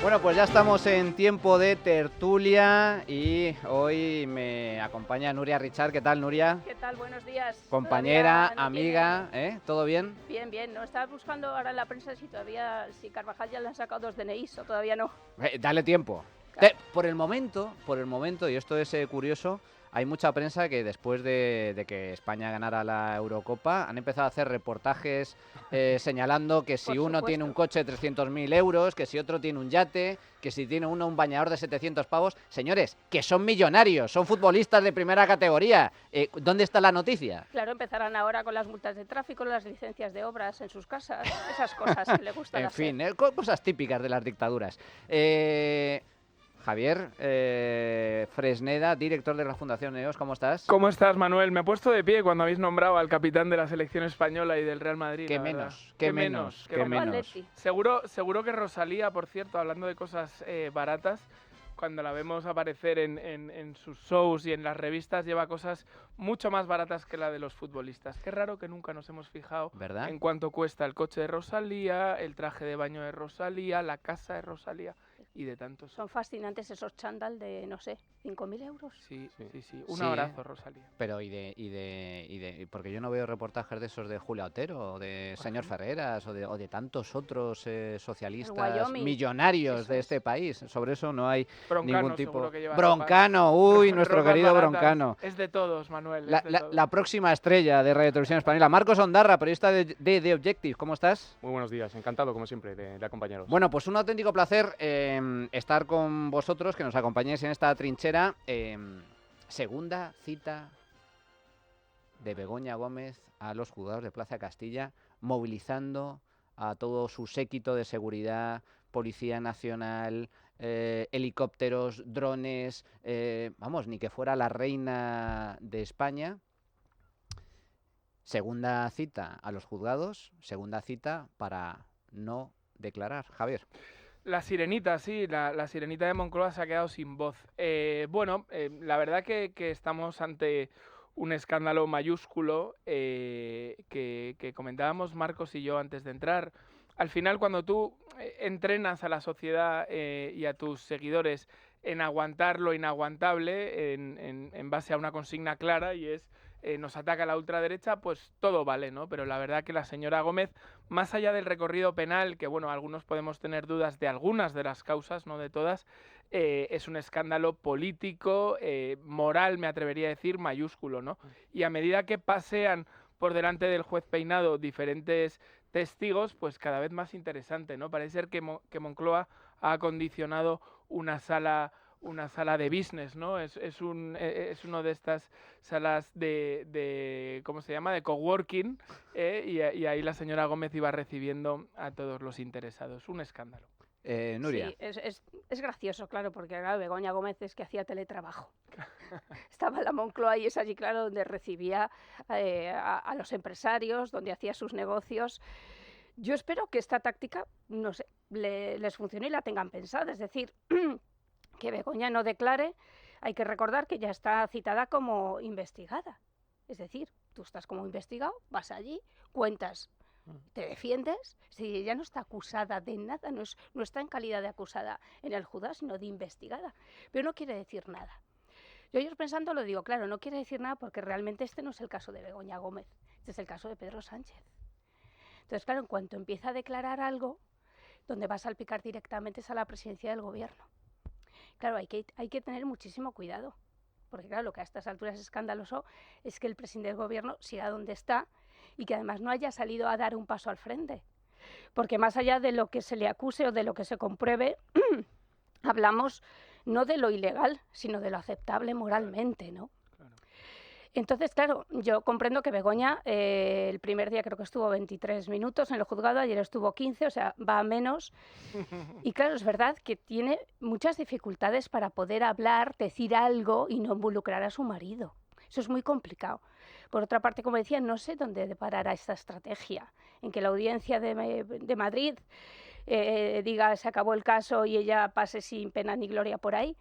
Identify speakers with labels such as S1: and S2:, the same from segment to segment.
S1: Bueno, pues ya estamos en tiempo de tertulia y hoy me acompaña Nuria Richard. ¿Qué tal, Nuria?
S2: ¿Qué tal? Buenos días.
S1: Compañera,
S2: Todavía no
S1: amiga,
S2: tiene...
S1: ¿todo bien?
S2: Bien, bien. No estaba buscando ahora en la prensa si Carvajal ya le han sacado 2 DNIs o todavía no.
S1: Dale tiempo.
S2: Claro.
S1: Por el momento, y esto es curioso, hay mucha prensa que después de que España ganara la Eurocopa han empezado a hacer reportajes señalando que si
S2: Por
S1: uno tiene un coche de 300.000 euros, que si otro tiene un yate, que si tiene uno un bañador de 700 pavos. Señores, que son millonarios, son futbolistas de primera categoría. ¿Dónde está la noticia?
S2: Claro, empezarán ahora con las multas de tráfico, las licencias de obras en sus casas, esas cosas que le gustan
S1: En
S2: hacer.
S1: fin, cosas típicas de las dictaduras. Javier Fresneda, director de la Fundación EOS, ¿cómo estás?
S3: ¿Cómo estás, Manuel? Me he puesto de pie cuando habéis nombrado al capitán de la selección española y del Real Madrid.
S1: ¿Qué menos?
S3: Seguro que Rosalía, por cierto, hablando de cosas baratas, cuando la vemos aparecer en sus shows y en las revistas, lleva cosas mucho más baratas que la de los futbolistas. Qué raro que nunca nos hemos fijado,
S1: ¿verdad?,
S3: en cuánto cuesta el coche de Rosalía, el traje de baño de Rosalía, la casa de Rosalía y de tantos.
S2: Son fascinantes esos chándal de, no sé, 5.000 euros.
S3: Sí. Un abrazo, Rosalía.
S1: Pero porque yo no veo reportajes de esos de Julia Otero, o de señor Ferreras, o de tantos otros socialistas millonarios de este país. Sobre eso no hay
S3: Broncano,
S1: ningún tipo.
S3: que lleva
S1: Broncano, nuestro querido
S3: baratas.
S1: Broncano.
S3: Es de todos, Manuel.
S1: La próxima estrella de Radio Televisión Española. Marcos Ondarra, periodista de The Objective. ¿Cómo estás?
S4: Muy buenos días, encantado como siempre de acompañaros.
S1: Bueno, pues un auténtico placer estar con vosotros, que nos acompañéis en esta trinchera. Segunda cita de Begoña Gómez a los juzgados de Plaza Castilla, movilizando a todo su séquito de seguridad, Policía Nacional, helicópteros, drones, ni que fuera la reina de España. Segunda cita a los juzgados, segunda cita para no declarar. Javier.
S3: La sirenita, sí, la sirenita de Moncloa se ha quedado sin voz. La verdad que estamos ante un escándalo mayúsculo que comentábamos Marcos y yo antes de entrar. Al final, cuando tú entrenas a la sociedad y a tus seguidores en aguantar lo inaguantable, en base a una consigna clara, y es nos ataca la ultraderecha, pues todo vale, ¿no? Pero la verdad que la señora Gómez, más allá del recorrido penal, que bueno, algunos podemos tener dudas de algunas de las causas, no de todas, es un escándalo político, moral, me atrevería a decir, mayúsculo, ¿no? Y a medida que pasean por delante del juez Peinado diferentes testigos, pues cada vez más interesante, ¿no? Parece ser que Moncloa ha acondicionado una sala de business, ¿no? Es uno de estas salas de ¿cómo se llama?, de coworking, y ahí la señora Gómez iba recibiendo a todos los interesados. Un escándalo.
S1: Nuria.
S2: Sí, es gracioso, claro, porque claro, Begoña Gómez es que hacía teletrabajo. Estaba en la Moncloa y es allí, claro, donde recibía a los empresarios, donde hacía sus negocios. Yo espero que esta táctica, no sé, les funcione y la tengan pensada. Es decir, que Begoña no declare. Hay que recordar que ya está citada como investigada. Es decir, tú estás como investigado, vas allí, cuentas, te defiendes. Si ella no está acusada de nada, no está en calidad de acusada en el juzgado, sino de investigada. Pero no quiere decir nada. Yo ayer pensando lo digo, claro, no quiere decir nada porque realmente este no es el caso de Begoña Gómez, este es el caso de Pedro Sánchez. Entonces, claro, en cuanto empieza a declarar algo, donde va a salpicar directamente es a la presidencia del gobierno. Claro, hay que tener muchísimo cuidado, porque claro, lo que a estas alturas es escandaloso es que el presidente del gobierno siga donde está y que además no haya salido a dar un paso al frente. Porque más allá de lo que se le acuse o de lo que se compruebe, hablamos no de lo ilegal, sino de lo aceptable moralmente, ¿no? Entonces, claro, yo comprendo que Begoña el primer día creo que estuvo 23 minutos en el juzgado, ayer estuvo 15, o sea, va a menos. Y claro, es verdad que tiene muchas dificultades para poder hablar, decir algo y no involucrar a su marido. Eso es muy complicado. Por otra parte, como decía, no sé dónde deparará esta estrategia, en que la audiencia de Madrid diga se acabó el caso y ella pase sin pena ni gloria por ahí.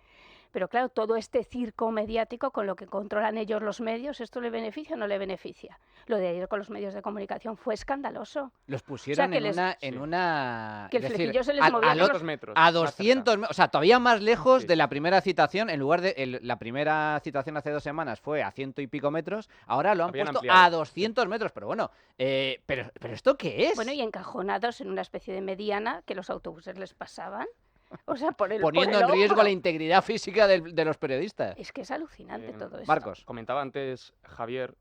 S2: Pero claro, todo este circo mediático con lo que controlan ellos los medios, ¿esto le beneficia o no le beneficia? Lo de ayer con los medios de comunicación fue escandaloso.
S1: Los pusieron
S2: que
S1: en
S2: les-
S1: una,
S4: sí.
S1: en una,
S2: Que
S1: es
S2: el
S1: decir,
S2: flequillo se les
S1: a
S2: movía por
S1: los-
S4: 200 metros.
S1: a
S4: más
S1: 200,
S4: cerca.
S1: o sea, todavía más lejos
S4: Sí,
S1: de
S4: sí.
S1: la primera citación. En lugar de la primera citación hace 2 semanas fue a 100 y pico metros, ahora lo han
S4: Habían
S1: puesto
S4: ampliado,
S1: a 200 metros. Pero bueno, pero ¿esto qué es?
S2: Bueno, y encajonados en una especie de mediana que los autobuses les pasaban. O sea,
S1: Poniendo
S2: por
S1: en
S2: el
S1: riesgo
S2: hombro.
S1: la integridad física de los periodistas.
S2: Es que es alucinante todo esto.
S1: Marcos.
S4: Comentaba antes Javier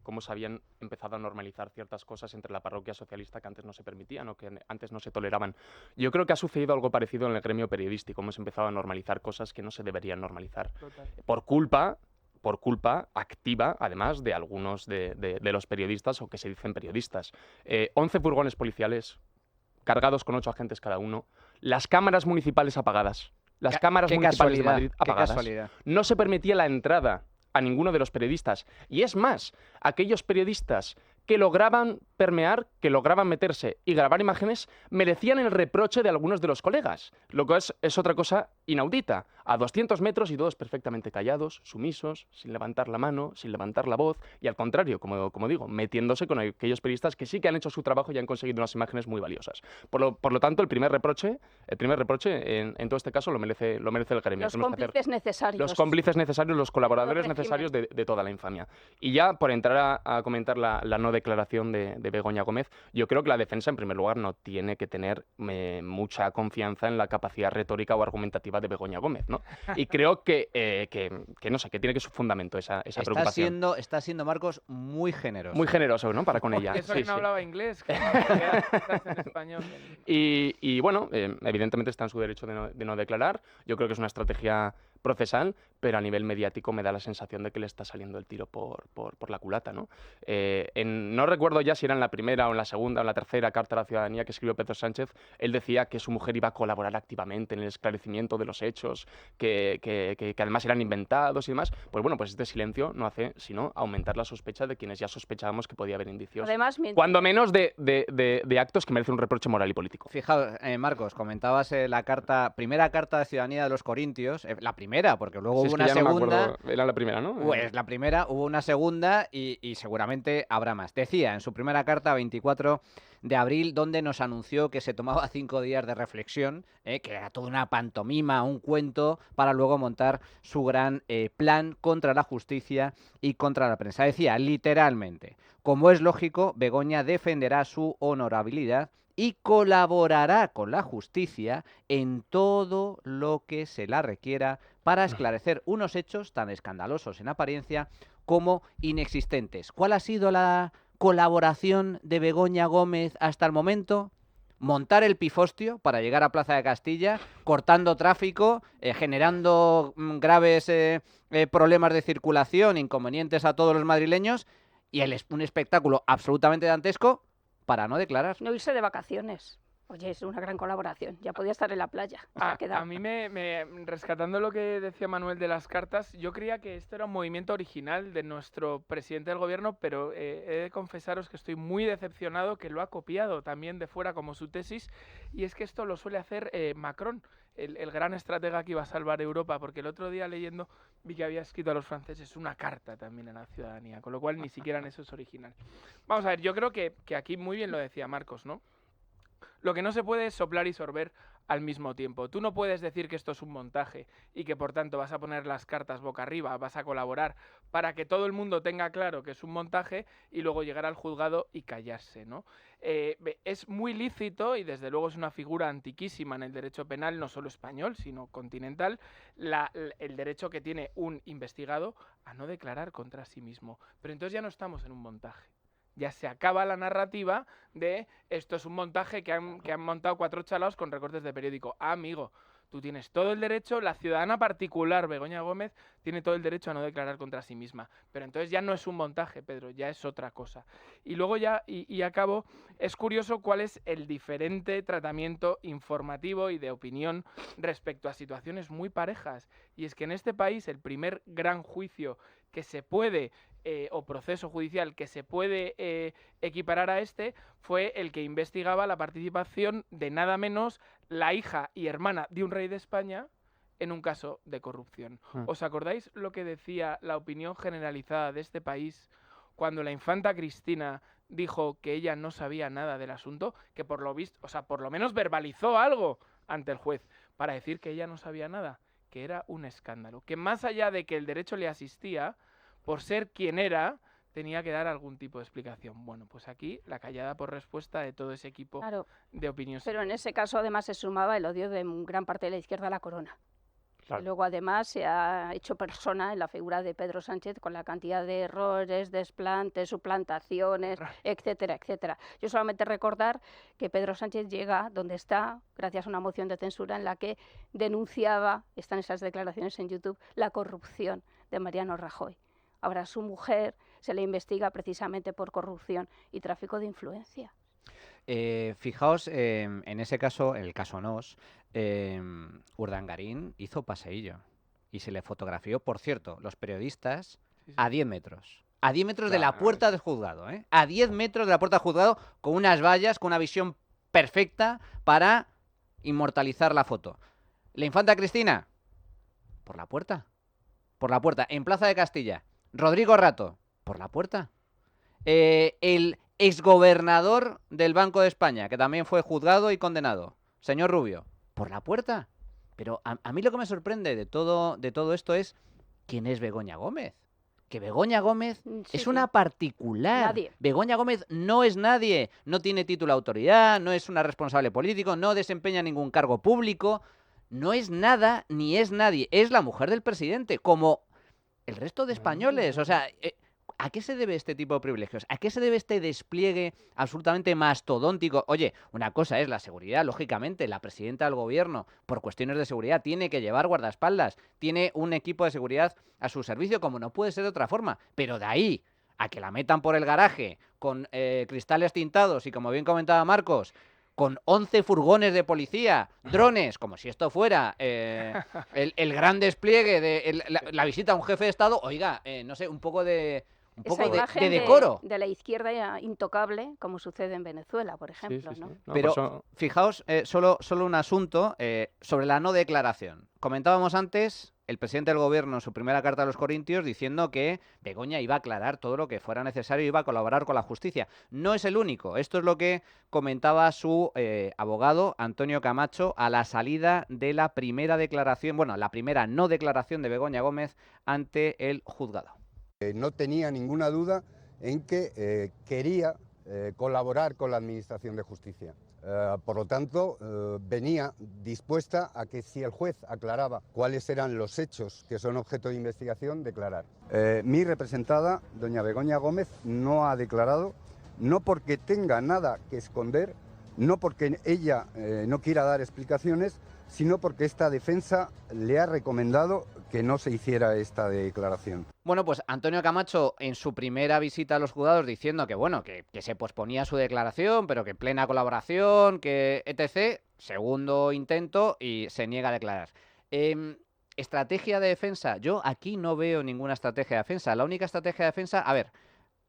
S4: cómo se habían empezado a normalizar ciertas cosas entre la parroquia socialista que antes no se permitían o que antes no se toleraban. Yo creo que ha sucedido algo parecido en el gremio periodístico, hemos empezado a normalizar cosas que no se deberían normalizar.
S3: Total.
S4: Por culpa activa, además, de algunos de los periodistas o que se dicen periodistas. 11 furgones policiales cargados con 8 agentes cada uno, las cámaras municipales apagadas. Las cámaras
S1: Qué
S4: municipales de
S1: casualidad,
S4: Madrid
S1: qué
S4: apagadas.
S1: casualidad.
S4: No se permitía la entrada a ninguno de los periodistas. Y es más, aquellos periodistas que lograban permear, que lograban meterse y grabar imágenes, merecían el reproche de algunos de los colegas, lo que es otra cosa inaudita. A 200 metros y todos perfectamente callados, sumisos, sin levantar la mano, sin levantar la voz, y al contrario, como digo, metiéndose con aquellos periodistas que sí que han hecho su trabajo y han conseguido unas imágenes muy valiosas. Por lo tanto, el primer reproche en todo este caso lo merece el gremio.
S2: Los
S4: Tenemos que hacer
S2: cómplices necesarios.
S4: los cómplices necesarios, los colaboradores
S2: régimen.
S4: necesarios de toda la infamia. Y ya por entrar a comentar la no declaración de Begoña Gómez, yo creo que la defensa, en primer lugar, no tiene que tener mucha confianza en la capacidad retórica o argumentativa de Begoña Gómez, ¿no? Y creo que no sé, que tiene que su fundamento esa preocupación.
S1: Está siendo, Marcos, muy generoso.
S4: Muy generoso, ¿no? Para con ella.
S3: Eso
S4: Sí,
S3: que no
S4: sí.
S3: hablaba inglés, que estás en español.
S4: Y bueno, evidentemente está en su derecho de no declarar. Yo creo que es una estrategia procesal, pero a nivel mediático me da la sensación de que le está saliendo el tiro por la culata, ¿no? No recuerdo ya si era en la primera o en la segunda o en la tercera carta a la ciudadanía que escribió Pedro Sánchez. Él decía que su mujer iba a colaborar activamente en el esclarecimiento de los hechos, que además eran inventados y demás. Pues bueno, pues este silencio no hace sino aumentar la sospecha de quienes ya sospechábamos que podía haber indicios.
S2: Además,
S4: Cuando menos de actos que merecen un reproche moral y político.
S1: Fijaos, Marcos, comentabas primera carta de ciudadanía de los corintios, la primera, porque luego
S4: Si
S1: hubo
S4: es que
S1: una
S4: ya no me
S1: segunda.
S4: acuerdo, era la primera, ¿no?
S1: Pues la primera, hubo una segunda y seguramente habrá más. Decía en su primera carta, 24 de abril, donde nos anunció que se tomaba 5 días de reflexión, que era toda una pantomima, un cuento, para luego montar su gran plan contra la justicia y contra la prensa. Decía literalmente, como es lógico, Begoña defenderá su honorabilidad y colaborará con la justicia en todo lo que se la requiera para esclarecer unos hechos tan escandalosos en apariencia como inexistentes. ¿Cuál ha sido la colaboración de Begoña Gómez hasta el momento? Montar el pifostio para llegar a Plaza de Castilla, cortando tráfico, generando graves problemas de circulación, inconvenientes a todos los madrileños, y un espectáculo absolutamente dantesco para no declarar.
S2: no irse de vacaciones. Oye, es una gran colaboración. Ya podía estar en la playa.
S3: A mí rescatando lo que decía Manuel de las cartas, yo creía que esto era un movimiento original de nuestro presidente del gobierno, pero he de confesaros que estoy muy decepcionado que lo ha copiado también de fuera como su tesis, y es que esto lo suele hacer Macron, el gran estratega que iba a salvar Europa, porque el otro día leyendo vi que había escrito a los franceses una carta también a la ciudadanía, con lo cual ni siquiera en eso es original. Vamos a ver, yo creo que aquí muy bien lo decía Marcos, ¿no? Lo que no se puede es soplar y sorber al mismo tiempo. Tú no puedes decir que esto es un montaje y que por tanto vas a poner las cartas boca arriba, vas a colaborar para que todo el mundo tenga claro que es un montaje y luego llegar al juzgado y callarse, ¿no? Es muy lícito y desde luego es una figura antiquísima en el derecho penal, no solo español, sino continental, el derecho que tiene un investigado a no declarar contra sí mismo. Pero entonces ya no estamos en un montaje. Ya se acaba la narrativa de esto es un montaje que han montado 4 chalaos con recortes de periódico. Ah, amigo, tú tienes todo el derecho, la ciudadana particular, Begoña Gómez, tiene todo el derecho a no declarar contra sí misma. Pero entonces ya no es un montaje, Pedro, ya es otra cosa. Y luego ya, y acabo, es curioso cuál es el diferente tratamiento informativo y de opinión respecto a situaciones muy parejas. Y es que en este país el primer gran juicio que se puede o proceso judicial que se puede equiparar a este fue el que investigaba la participación de nada menos la hija y hermana de un rey de España en un caso de corrupción.
S4: Mm.
S3: ¿Os acordáis lo que decía la opinión generalizada de este país cuando la infanta Cristina dijo que ella no sabía nada del asunto? Que por lo visto, o sea, por lo menos verbalizó algo ante el juez para decir que ella no sabía nada, que era un escándalo, que más allá de que el derecho le asistía, por ser quien era, tenía que dar algún tipo de explicación. Bueno, pues aquí la callada por respuesta de todo ese equipo
S2: Claro,
S3: de opinión.
S2: pero en ese caso además se sumaba el odio de gran parte de la izquierda a la corona.
S4: Claro.
S2: Y luego además se ha hecho persona en la figura de Pedro Sánchez con la cantidad de errores, desplantes, suplantaciones, etcétera, etcétera. Yo solamente recordar que Pedro Sánchez llega donde está gracias a una moción de censura en la que denunciaba, están esas declaraciones en YouTube, la corrupción de Mariano Rajoy. Ahora su mujer se le investiga precisamente por corrupción y tráfico de influencia.
S1: Fijaos, en ese caso, el caso Nos, Urdangarín hizo paseillo y se le fotografió, por cierto, los periodistas
S3: Sí, sí.
S1: a 10 metros. A 10 metros de la
S3: Claro,
S1: puerta del juzgado, ¿eh? A 10 metros de la puerta del juzgado, con unas vallas, con una visión perfecta para inmortalizar la foto. La infanta Cristina, por la puerta. Por la puerta. En Plaza de Castilla. Rodrigo Rato, por la puerta. El exgobernador del Banco de España, que también fue juzgado y condenado, señor Rubio, por la puerta. Pero a mí lo que me sorprende de todo esto es quién es Begoña Gómez. Que Begoña Gómez
S2: Sí,
S1: es
S2: sí.
S1: una particular.
S2: Nadie.
S1: Begoña Gómez no es nadie, no tiene título de autoridad, no es una responsable político, no desempeña ningún cargo público, no es nada ni es nadie. Es la mujer del presidente, como el resto de españoles. O sea, ¿a qué se debe este tipo de privilegios? ¿A qué se debe este despliegue absolutamente mastodóntico? Oye, una cosa es la seguridad, lógicamente, la presidenta del gobierno, por cuestiones de seguridad, tiene que llevar guardaespaldas, tiene un equipo de seguridad a su servicio, como no puede ser de otra forma. Pero de ahí a que la metan por el garaje con cristales tintados y, como bien comentaba Marcos, con 11 furgones de policía, drones, como si esto fuera el gran despliegue de la visita a un jefe de Estado, oiga, no sé, un poco de
S2: Esa imagen
S1: de decoro.
S2: de la izquierda intocable, como sucede en Venezuela, por ejemplo, ¿no?
S4: No,
S1: Pero
S4: por eso-
S1: fijaos, solo un asunto sobre la no declaración. Comentábamos antes el presidente del gobierno en su primera carta a los Corintios diciendo que Begoña iba a aclarar todo lo que fuera necesario y iba a colaborar con la justicia. No es el único. Esto es lo que comentaba su abogado, Antonio Camacho, a la salida de la primera declaración, bueno, la primera no declaración de Begoña Gómez ante el juzgado.
S5: No tenía ninguna duda en que quería colaborar con la Administración de Justicia. Por lo tanto, venía dispuesta a que si el juez aclaraba cuáles eran los hechos que son objeto de investigación, declarar. Mi representada, doña Begoña Gómez, no ha declarado, no porque tenga nada que esconder, no porque ella no quiera dar explicaciones, sino porque esta defensa le ha recomendado que no se hiciera esta declaración.
S1: Bueno, pues Antonio Camacho en su primera visita a los juzgados diciendo que bueno, que se posponía su declaración, pero que en plena colaboración, que etc. Segundo intento y se niega a declarar. Estrategia de defensa. Yo aquí no veo ninguna estrategia de defensa. La única estrategia de defensa, a ver,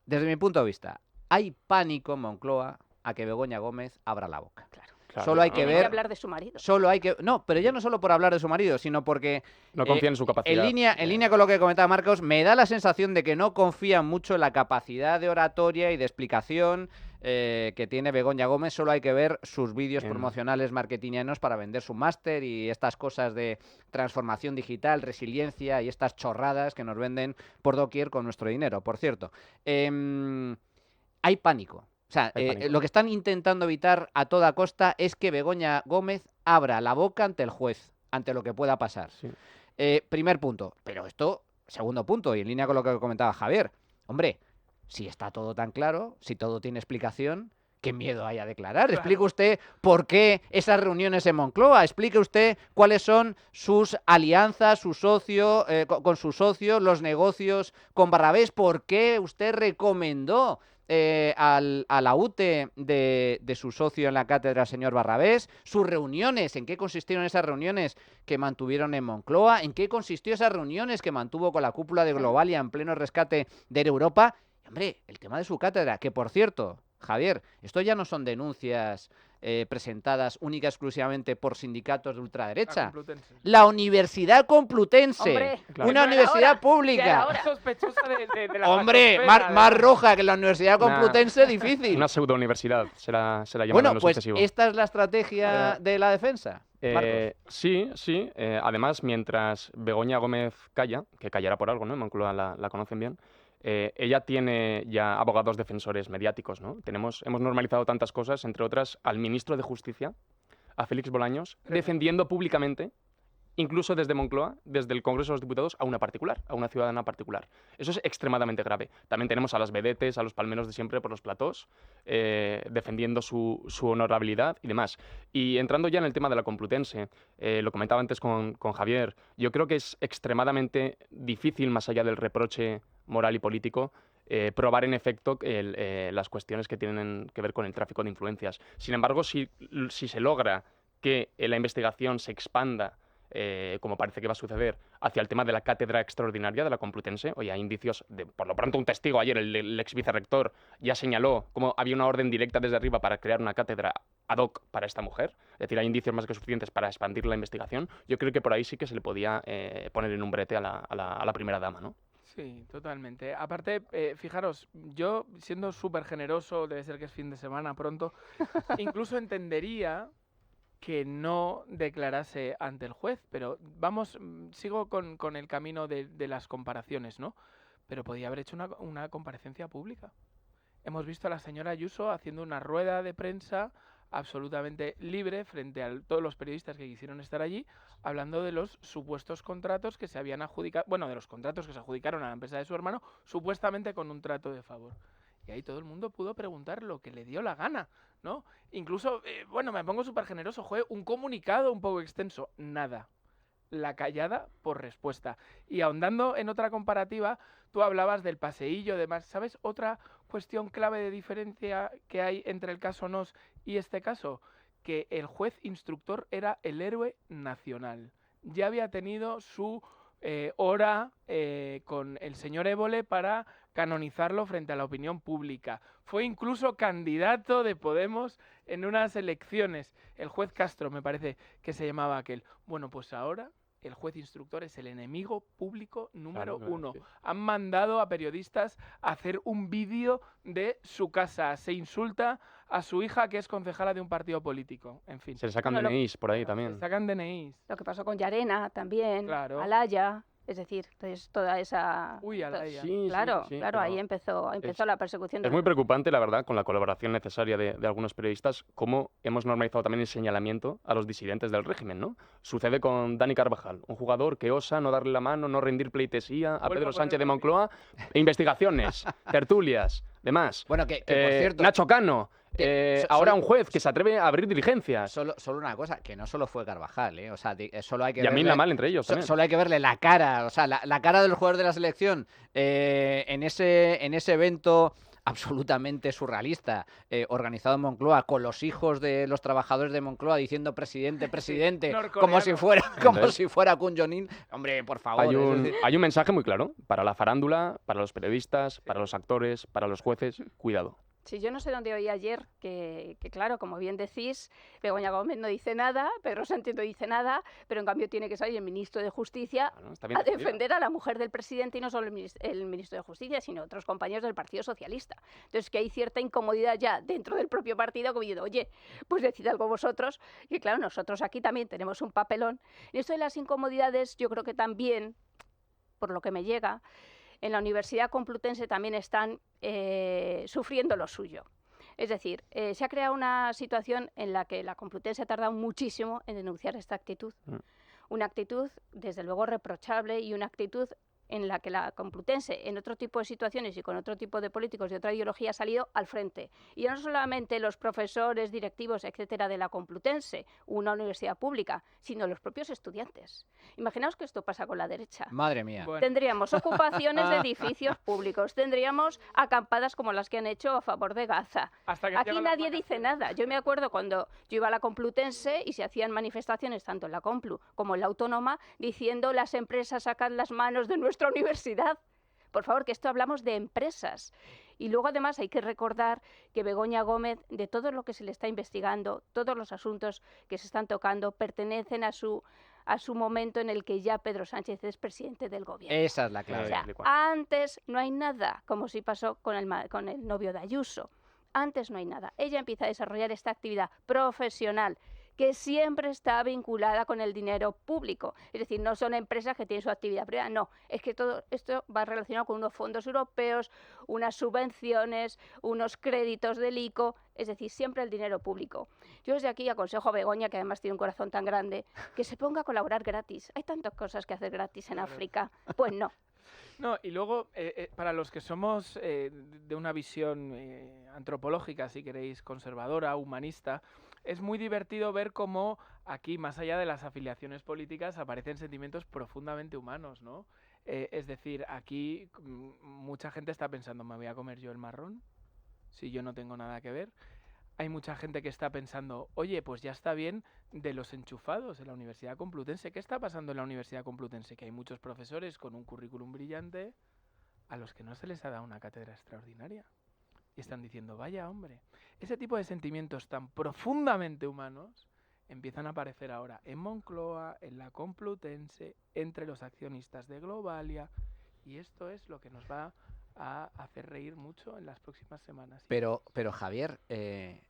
S1: desde mi punto de vista, hay pánico en Moncloa a que Begoña Gómez abra la boca.
S2: Claro.
S4: Claro,
S1: Solo hay
S4: no,
S1: que
S2: Tiene
S1: ver.
S2: que hablar de su marido.
S1: Solo hay que. No, pero ya no solo por hablar de su marido, sino porque.
S4: no confía en su capacidad.
S1: En línea con lo que comentaba Marcos, me da la sensación de que no confía mucho en la capacidad de oratoria y de explicación que tiene Begoña Gómez. Solo hay que ver sus vídeos promocionales marketingianos para vender su máster y estas cosas de transformación digital, resiliencia y estas chorradas que nos venden por doquier con nuestro dinero. Por cierto, hay pánico. O sea, lo que están intentando evitar a toda costa es que Begoña Gómez abra la boca ante el juez, ante lo que pueda pasar.
S4: Sí.
S1: Primer punto. Pero esto, segundo punto, y en línea con lo que comentaba Javier. Hombre, si está todo tan claro, si todo tiene explicación, ¿qué miedo hay a declarar?
S3: Claro.
S1: Explique usted por qué esas reuniones en Moncloa. Explique usted cuáles son sus alianzas, su socio, con sus socios, los negocios con Barrabés. ¿Por qué usted recomendó a la UTE de su socio en la cátedra, señor Barrabés, sus reuniones, en qué consistieron esas reuniones que mantuvieron en Moncloa, en qué consistió esas reuniones que mantuvo con la cúpula de Globalia en pleno rescate de Europa? Y, hombre, el tema de su cátedra, que por cierto, Javier, esto ya no son denuncias presentadas única y exclusivamente por sindicatos de
S3: La
S1: ultraderecha.
S3: Complutense.
S1: La Universidad Complutense,
S2: Hombre,
S4: Claro.
S1: una
S2: ya era
S1: universidad
S2: hora,
S1: pública.
S2: ya era hora.
S3: Sospechosa de la
S1: Hombre,
S3: estratosfera,
S1: más
S3: además.
S1: roja que la Universidad
S4: Una-
S1: Complutense, difícil.
S4: Una pseudo-universidad será llamada en
S1: Bueno,
S4: lo
S1: pues
S4: sucesivo.
S1: esta es la estrategia de la defensa. Marcos.
S4: Sí. Además, mientras Begoña Gómez calla, que callará por algo, ¿no? En Moncloa la conocen bien. Ella tiene ya abogados defensores mediáticos, ¿no? Hemos normalizado tantas cosas, entre otras al ministro de Justicia, a Félix Bolaños, defendiendo públicamente, incluso desde Moncloa, desde el Congreso de los Diputados, a una particular, a una ciudadana particular. Eso es extremadamente grave. También tenemos a las vedetes, a los palmeros de siempre por los platós, defendiendo su honorabilidad y demás. Y entrando ya en el tema de la Complutense, lo comentaba antes con Javier, yo creo que es extremadamente difícil, más allá del reproche moral y político, probar en efecto las cuestiones que tienen que ver con el tráfico de influencias. Sin embargo, si se logra que la investigación se expanda, como parece que va a suceder, hacia el tema de la cátedra extraordinaria de la Complutense, oye, hay indicios, por lo pronto un testigo ayer, el ex vicerrector, ya señaló cómo había una orden directa desde arriba para crear una cátedra ad hoc para esta mujer, es decir, hay indicios más que suficientes para expandir la investigación. Yo creo que por ahí sí que se le podía poner en un brete a la primera dama, ¿no?
S3: Sí, totalmente. Aparte, fijaros, yo siendo súper generoso, debe ser que es fin de semana pronto, incluso entendería que no declarase ante el juez, pero vamos, sigo con el camino de las comparaciones, ¿no? Pero podía haber hecho una comparecencia pública. Hemos visto a la señora Ayuso haciendo una rueda de prensa absolutamente libre frente a todos los periodistas que quisieron estar allí, hablando de los supuestos contratos que se habían adjudicado, bueno, de los contratos que se adjudicaron a la empresa de su hermano, supuestamente con un trato de favor. Y ahí todo el mundo pudo preguntar lo que le dio la gana, ¿no? Incluso, bueno, me pongo súper generoso, un comunicado un poco extenso, nada. La callada por respuesta. Y ahondando en otra comparativa, tú hablabas del paseillo, demás. ¿Sabes otra cuestión clave de diferencia que hay entre el caso Nos y este caso? Que el juez instructor era el héroe nacional. Ya había tenido su hora con el señor Évole para canonizarlo frente a la opinión pública. Fue incluso candidato de Podemos en unas elecciones. El juez Castro, me parece que se llamaba aquel. Bueno, pues ahora el juez instructor es el enemigo público número uno.
S4: Sí.
S3: Han mandado a periodistas a hacer un vídeo de su casa. Se insulta a su hija, que es concejala de un partido político. En fin,
S4: Se le sacan
S2: Bueno,
S4: DNIs por ahí
S3: se
S4: también.
S3: sacan DNIs.
S2: Lo que pasó con Llarena también,
S3: Claro.
S2: Alaya, es decir, entonces toda esa...
S3: Uy, Alaya.
S4: Sí,
S2: Claro,
S4: sí,
S2: claro,
S4: pero
S2: ahí empezó la persecución.
S4: es muy preocupante, la verdad, con la colaboración necesaria de algunos periodistas, cómo hemos normalizado también el señalamiento a los disidentes del régimen, ¿no? Sucede con Dani Carvajal, un jugador que osa no darle la mano, no rendir pleitesía a
S3: Vuelvo a
S4: Pedro
S3: poner
S4: Sánchez de
S3: el
S4: Moncloa, investigaciones, tertulias, demás.
S1: Bueno, que por cierto,
S4: Nacho Cano, ahora un juez que se atreve a abrir diligencias.
S1: solo una cosa, que no solo fue Carvajal, ¿eh? O sea, solo hay que
S4: Y a mí
S1: verle-
S4: la mal entre ellos también.
S1: Solo hay que verle la cara, o sea, la cara del jugador de la selección en ese evento absolutamente surrealista organizado en Moncloa, con los hijos de los trabajadores de Moncloa diciendo presidente, presidente, como si
S3: norcoreano.
S1: fuera Kun Jong-un. Hombre, por favor. es decir,
S4: Hay un mensaje muy claro para la farándula, para los periodistas, para los actores, para los jueces. Cuidado.
S2: Sí, yo no sé dónde oí ayer que, claro, como bien decís, Begoña Gómez no dice nada, Pedro Sánchez no dice nada, pero en cambio tiene que salir el ministro de Justicia
S4: Bueno, está bien
S2: a
S4: defendido.
S2: defender a la mujer del presidente, y no solo el ministro de Justicia, sino otros compañeros del Partido Socialista. Entonces, que hay cierta incomodidad ya dentro del propio partido, como diciendo, oye, pues decid algo vosotros, y claro, nosotros aquí también tenemos un papelón. En esto de las incomodidades, yo creo que también, por lo que me llega, en la Universidad Complutense también están sufriendo lo suyo. Es decir, se ha creado una situación en la que la Complutense ha tardado muchísimo en denunciar esta actitud. Una actitud, desde luego, reprochable, y una actitud en la que la Complutense, en otro tipo de situaciones y con otro tipo de políticos de otra ideología, ha salido al frente. Y no solamente los profesores, directivos, etcétera, de la Complutense, una universidad pública, sino los propios estudiantes. Imaginaos que esto pasa con la derecha.
S1: madre mía.
S3: Bueno,
S2: Tendríamos ocupaciones de edificios públicos, tendríamos acampadas como las que han hecho a favor de Gaza.
S3: hasta que
S2: Aquí
S3: llegan las
S2: nadie dice nada. Yo me acuerdo cuando yo iba a la Complutense y se hacían manifestaciones tanto en la Complu como en la Autónoma diciendo las empresas sacan las manos de nuestra universidad. Por favor, que esto hablamos de empresas. Y luego además hay que recordar que Begoña Gómez, de todo lo que se le está investigando, todos los asuntos que se están tocando, pertenecen a su momento en el que ya Pedro Sánchez es presidente del gobierno.
S1: Esa es la
S2: O
S1: clave.
S2: sea, antes no hay nada, como si pasó con el novio de Ayuso. Antes no hay nada. Ella empieza a desarrollar esta actividad profesional que siempre está vinculada con el dinero público. Es decir, no son empresas que tienen su actividad privada, no. Es que todo esto va relacionado con unos fondos europeos, unas subvenciones, unos créditos del ICO, es decir, siempre el dinero público. Yo desde aquí aconsejo a Begoña, que además tiene un corazón tan grande, que se ponga a colaborar gratis. Hay tantas cosas que hacer gratis en África. Pues no.
S3: No, y luego, para los que somos de una visión antropológica, si queréis, conservadora, humanista, es muy divertido ver cómo aquí, más allá de las afiliaciones políticas, aparecen sentimientos profundamente humanos, ¿no? Es decir, aquí mucha gente está pensando, ¿me voy a comer yo el marrón? Si yo no tengo nada que ver. Hay mucha gente que está pensando, oye, pues ya está bien de los enchufados en la Universidad Complutense. ¿Qué está pasando en la Universidad Complutense? Que hay muchos profesores con un currículum brillante a los que no se les ha dado una cátedra extraordinaria. Y están diciendo, vaya hombre, ese tipo de sentimientos tan profundamente humanos empiezan a aparecer ahora en Moncloa, en la Complutense, entre los accionistas de Globalia. Y esto es lo que nos va a hacer reír mucho en las próximas semanas.
S1: Pero Javier,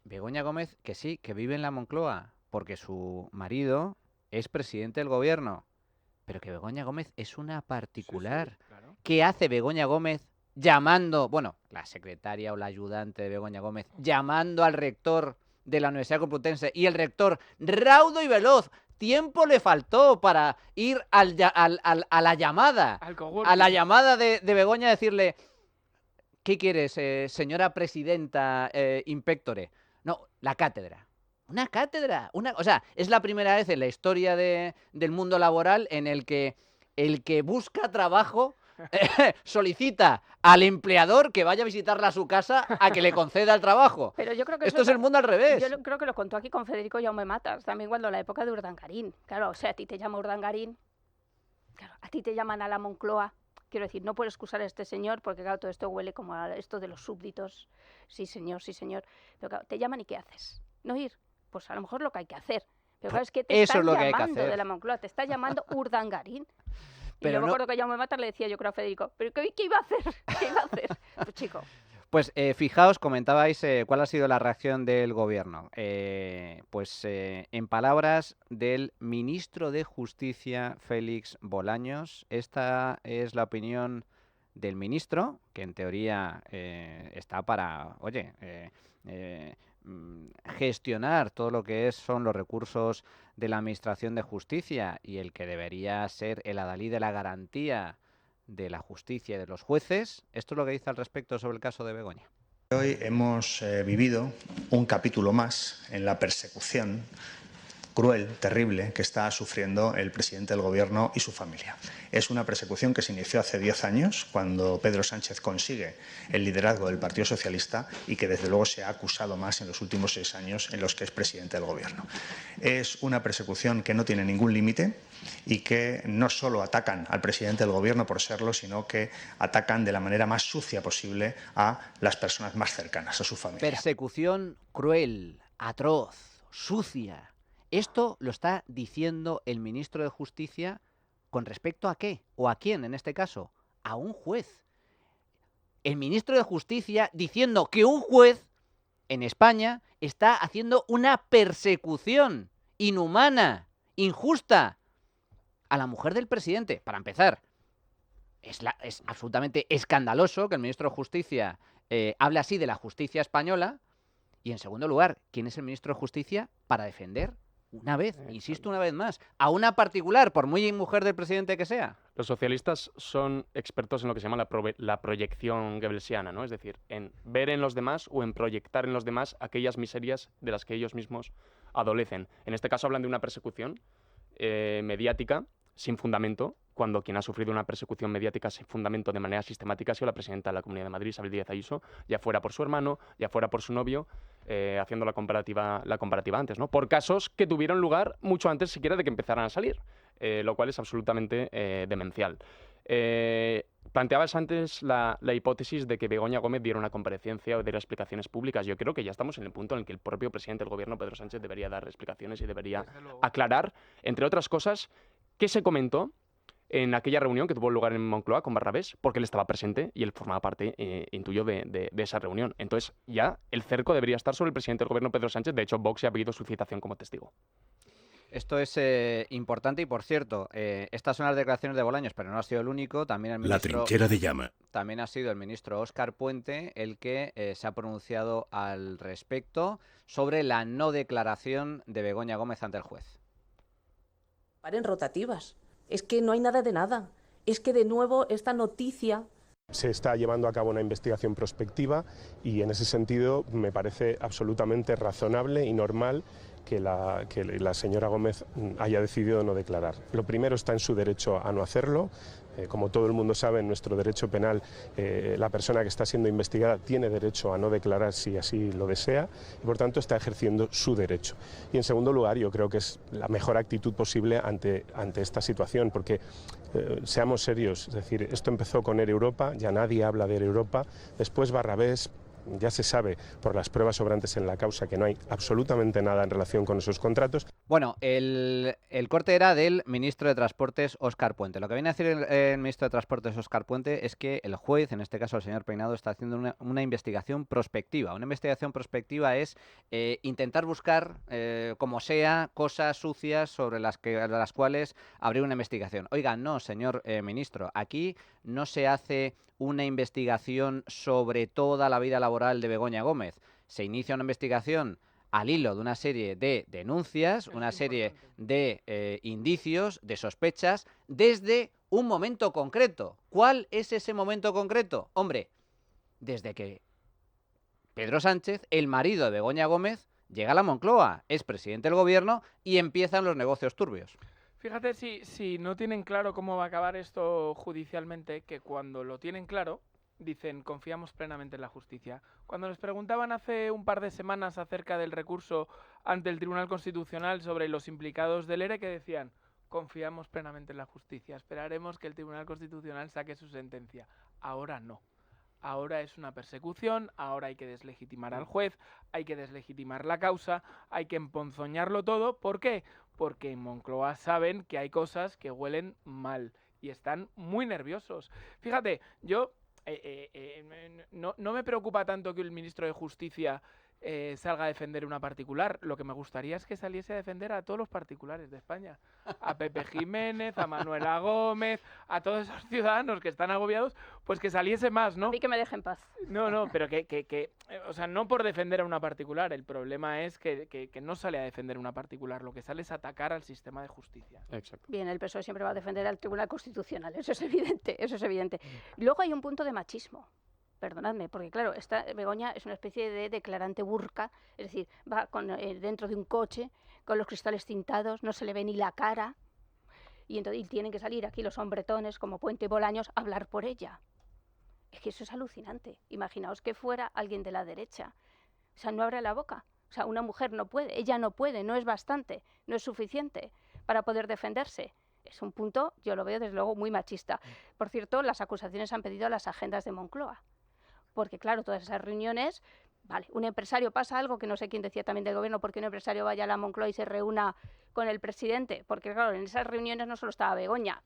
S1: Begoña Gómez, que sí, que vive en la Moncloa, porque su marido es presidente del gobierno, pero que Begoña Gómez es una particular.
S3: Sí, claro.
S1: ¿Qué hace Begoña Gómez llamando, bueno, la secretaria o la ayudante de Begoña Gómez, llamando al rector de la Universidad Complutense y el rector, raudo y veloz, tiempo le faltó para ir a la llamada, a la llamada de Begoña a decirle, ¿qué quieres, señora presidenta inspectore? No, la cátedra. Una cátedra. O sea, es la primera vez en la historia del mundo laboral en el que busca trabajo solicita al empleador que vaya a visitarla a su casa a que le conceda el trabajo.
S2: Pero yo creo que
S1: esto es el mundo al revés.
S2: Yo creo que lo contó aquí con Federico Jaume Matas, también cuando la época de Urdangarín. Claro, o sea, a ti te llama Urdangarín, claro, a ti te llaman a la Moncloa. Quiero decir, no puedo excusar a este señor porque, claro, todo esto huele como a esto de los súbditos. Sí, señor, sí, señor. Pero, claro, te llaman y ¿qué haces? ¿No ir? Pues a lo mejor lo que hay que hacer. Pero, claro, es que te están llamando de la Moncloa, te está llamando Urdangarín. Y yo me acuerdo que Jaume Matas le decía, yo creo, a Federico, ¿pero qué iba a hacer? ¿Qué iba a hacer? Pues chico.
S1: Pues fijaos, comentabais cuál ha sido la reacción del gobierno. En palabras del ministro de Justicia, Félix Bolaños, esta es la opinión del ministro, que en teoría está para, gestionar todo lo que son los recursos de la Administración de Justicia y el que debería ser el adalid de la garantía de la justicia y de los jueces. Esto es lo que dice al respecto sobre el caso de Begoña.
S6: Hoy hemos vivido un capítulo más en la persecución cruel, terrible, que está sufriendo el presidente del Gobierno y su familia. Es una persecución que se inició hace 10 años, cuando Pedro Sánchez consigue el liderazgo del Partido Socialista y que desde luego se ha acusado más en los últimos 6 años en los que es presidente del Gobierno. Es una persecución que no tiene ningún límite y que no solo atacan al presidente del Gobierno por serlo, sino que atacan de la manera más sucia posible a las personas más cercanas, a su familia.
S1: Persecución cruel, atroz, sucia. Esto lo está diciendo el ministro de Justicia con respecto a qué, o a quién en este caso, a un juez. El ministro de Justicia diciendo que un juez en España está haciendo una persecución inhumana, injusta, a la mujer del presidente. Para empezar, es absolutamente escandaloso que el ministro de Justicia hable así de la justicia española. Y en segundo lugar, ¿quién es el ministro de Justicia para defender? Una vez, insisto una vez más, a una particular, por muy mujer del presidente que sea.
S4: Los socialistas son expertos en lo que se llama la proyección goebbelsiana, ¿no? Es decir, en ver en los demás o en proyectar en los demás aquellas miserias de las que ellos mismos adolecen. En este caso hablan de una persecución mediática sin fundamento, cuando quien ha sufrido una persecución mediática sin fundamento de manera sistemática ha sido la presidenta de la Comunidad de Madrid, Isabel Díaz Ayuso, ya fuera por su hermano, ya fuera por su novio, haciendo la comparativa antes, ¿no? Por casos que tuvieron lugar mucho antes siquiera de que empezaran a salir, lo cual es absolutamente demencial. Planteabas antes la hipótesis de que Begoña Gómez diera una comparecencia o diera explicaciones públicas. Yo creo que ya estamos en el punto en el que el propio presidente del gobierno, Pedro Sánchez, debería dar explicaciones y debería aclarar, entre otras cosas, qué se comentó en aquella reunión que tuvo lugar en Moncloa con Barrabés, porque él estaba presente y él formaba parte, intuyo, de esa reunión. Entonces, ya el cerco debería estar sobre el presidente del gobierno, Pedro Sánchez. De hecho, Vox ya ha pedido su citación como testigo.
S1: Esto es importante y, por cierto, estas son las declaraciones de Bolaños, pero no ha sido el único. También el ministro,
S7: La trinchera de llama.
S1: También ha sido el ministro Óscar Puente el que se ha pronunciado al respecto sobre la no declaración de Begoña Gómez ante el juez.
S8: Paren rotativas. Es que no hay nada de nada. Es que de nuevo esta noticia...
S9: Se está llevando a cabo una investigación prospectiva y en ese sentido me parece absolutamente razonable y normal que la señora Gómez haya decidido no declarar. Lo primero, está en su derecho a no hacerlo. Como todo el mundo sabe, en nuestro derecho penal la persona que está siendo investigada tiene derecho a no declarar si así lo desea y por tanto está ejerciendo su derecho. Y en segundo lugar, yo creo que es la mejor actitud posible ante esta situación, porque seamos serios, es decir, esto empezó con Air Europa, ya nadie habla de Air Europa, después Barrabés. Ya se sabe por las pruebas sobrantes en la causa que no hay absolutamente nada en relación con esos contratos.
S1: Bueno, el corte era del ministro de Transportes, Óscar Puente. Lo que viene a decir el ministro de Transportes, Óscar Puente, es que el juez, en este caso el señor Peinado, está haciendo una investigación prospectiva. Una investigación prospectiva es intentar buscar, como sea, cosas sucias sobre las cuales abrir una investigación. Oiga, no, señor ministro, aquí no se hace una investigación sobre toda la vida laboral de Begoña Gómez. Se inicia una investigación al hilo de una serie de denuncias, una serie de indicios, de sospechas, desde un momento concreto. ¿Cuál es ese momento concreto? Hombre, desde que Pedro Sánchez, el marido de Begoña Gómez, llega a la Moncloa, es presidente del gobierno y empiezan los negocios turbios.
S3: Fíjate si no tienen claro cómo va a acabar esto judicialmente, que cuando lo tienen claro, dicen, confiamos plenamente en la justicia. Cuando les preguntaban hace un par de semanas acerca del recurso ante el Tribunal Constitucional sobre los implicados del ERE, que decían, confiamos plenamente en la justicia, esperaremos que el Tribunal Constitucional saque su sentencia. Ahora no. Ahora es una persecución, ahora hay que deslegitimar al juez, hay que deslegitimar la causa, hay que emponzoñarlo todo. ¿Por qué? Porque en Moncloa saben que hay cosas que huelen mal y están muy nerviosos. Fíjate, yo no me preocupa tanto que el ministro de Justicia salga a defender una particular. Lo que me gustaría es que saliese a defender a todos los particulares de España. A Pepe Jiménez, a Manuela Gómez, a todos esos ciudadanos que están agobiados, pues que saliese más, ¿no?
S2: A mí que me dejen paz.
S3: No, pero o sea, no por defender a una particular. El problema es que no sale a defender una particular. Lo que sale es atacar al sistema de justicia.
S4: Exacto.
S2: Bien, el PSOE siempre va a defender al Tribunal Constitucional, eso es evidente, eso es evidente. Luego hay un punto de machismo. Perdonadme, porque claro, esta Begoña es una especie de declarante burka, es decir, va dentro de un coche con los cristales tintados, no se le ve ni la cara, y tienen que salir aquí los hombretones como Puente y Bolaños a hablar por ella. Es que eso es alucinante. Imaginaos que fuera alguien de la derecha. O sea, no abre la boca. O sea, una mujer no puede, ella no puede, no es bastante, no es suficiente para poder defenderse. Es un punto, yo lo veo desde luego muy machista. Por cierto, las acusaciones han pedido a las agendas de Moncloa. Porque claro, todas esas reuniones, vale, un empresario pasa algo que no sé quién decía también del gobierno, porque un empresario vaya a la Moncloa y se reúna con el presidente, porque claro, en esas reuniones no solo estaba Begoña,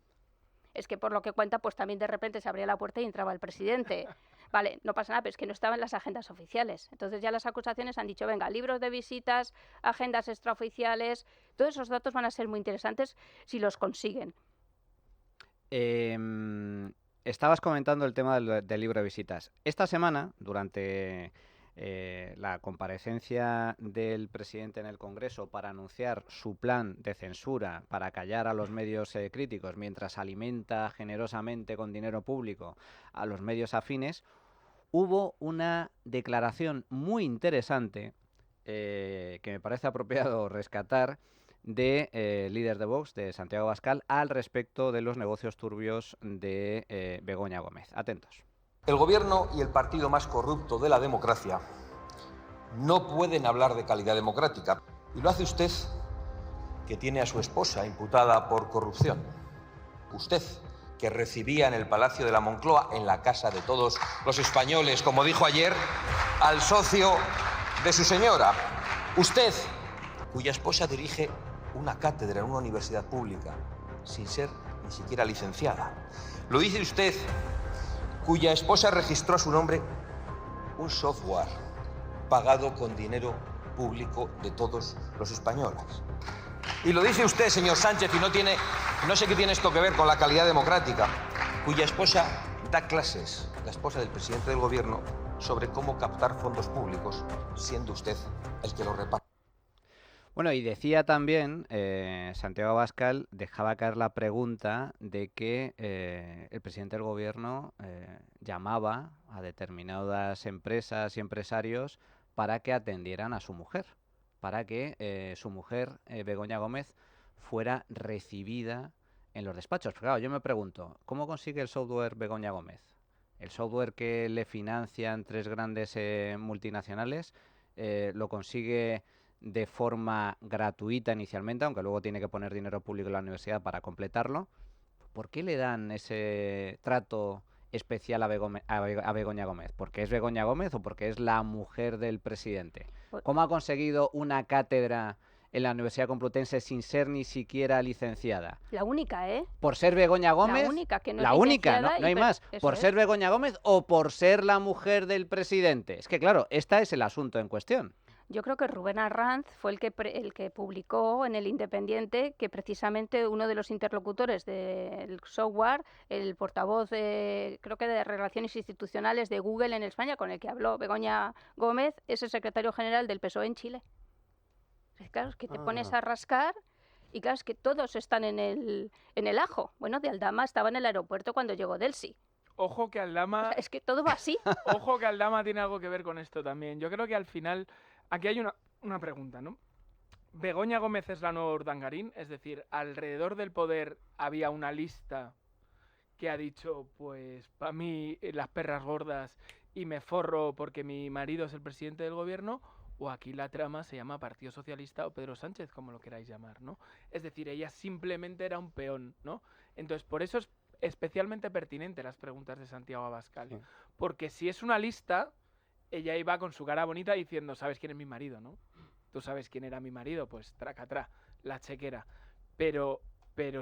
S2: es que por lo que cuenta, pues también de repente se abría la puerta y entraba el presidente. Vale, no pasa nada, pero es que no estaba en las agendas oficiales. Entonces ya las acusaciones han dicho, venga, libros de visitas, agendas extraoficiales, todos esos datos van a ser muy interesantes si los consiguen.
S1: Estabas comentando el tema del libro de visitas. Esta semana, durante la comparecencia del presidente en el Congreso para anunciar su plan de censura para callar a los medios críticos mientras alimenta generosamente con dinero público a los medios afines, hubo una declaración muy interesante que me parece apropiado rescatar de líder de Vox, de Santiago Abascal, al respecto de los negocios turbios de Begoña Gómez. Atentos.
S10: El gobierno y el partido más corrupto de la democracia no pueden hablar de calidad democrática. Y lo hace usted, que tiene a su esposa imputada por corrupción. Usted, que recibía en el Palacio de la Moncloa, en la casa de todos los españoles, como dijo ayer, al socio de su señora. Usted, cuya esposa dirige una cátedra en una universidad pública, sin ser ni siquiera licenciada. Lo dice usted, cuya esposa registró a su nombre un software pagado con dinero público de todos los españoles. Y lo dice usted, señor Sánchez, y no sé qué tiene esto que ver con la calidad democrática, cuya esposa da clases, la esposa del presidente del gobierno, sobre cómo captar fondos públicos, siendo usted el que los reparte.
S1: Bueno, y decía también, Santiago Abascal dejaba caer la pregunta de que el presidente del gobierno llamaba a determinadas empresas y empresarios para que atendieran a su mujer, para que su mujer, Begoña Gómez, fuera recibida en los despachos. Pero claro, yo me pregunto, ¿cómo consigue el software Begoña Gómez? El software que le financian 3 grandes multinacionales lo consigue de forma gratuita inicialmente, aunque luego tiene que poner dinero público en la universidad para completarlo. ¿Por qué le dan ese trato especial a Begoña Gómez? ¿Porque es Begoña Gómez o porque es la mujer del presidente? ¿Cómo ha conseguido una cátedra en la Universidad Complutense sin ser ni siquiera licenciada?
S2: La única, ¿eh?
S1: ¿Por ser Begoña Gómez?
S2: La única, que no
S1: La
S2: es
S1: única,
S2: licenciada
S1: no hay más. ¿Por ser Begoña Gómez o por ser la mujer del presidente? Es que claro, este es el asunto en cuestión.
S2: Yo creo que Rubén Arranz fue el que publicó en El Independiente que precisamente uno de los interlocutores del software, el portavoz creo que de Relaciones Institucionales de Google en España, con el que habló Begoña Gómez, es el secretario general del PSOE en Chile. Claro, es que te pones a rascar y claro, es que todos están en el ajo. Bueno, de Aldama estaba en el aeropuerto cuando llegó Delcy.
S3: Ojo que Aldama...
S2: O sea, es que todo va así.
S3: Ojo que Aldama tiene algo que ver con esto también. Yo creo que al final... Aquí hay una pregunta, ¿no? ¿Begoña Gómez es la nueva Urdangarín? Es decir, alrededor del poder había una lista que ha dicho, pues, para mí las perras gordas y me forro porque mi marido es el presidente del gobierno, o aquí la trama se llama Partido Socialista o Pedro Sánchez, como lo queráis llamar, ¿no? Es decir, ella simplemente era un peón, ¿no? Entonces, por eso es especialmente pertinente las preguntas de Santiago Abascal. Sí. Porque si es una lista... Ella iba con su cara bonita diciendo, ¿sabes quién es mi marido, no? ¿Tú sabes quién era mi marido? Pues tracatrá, la chequera. Pero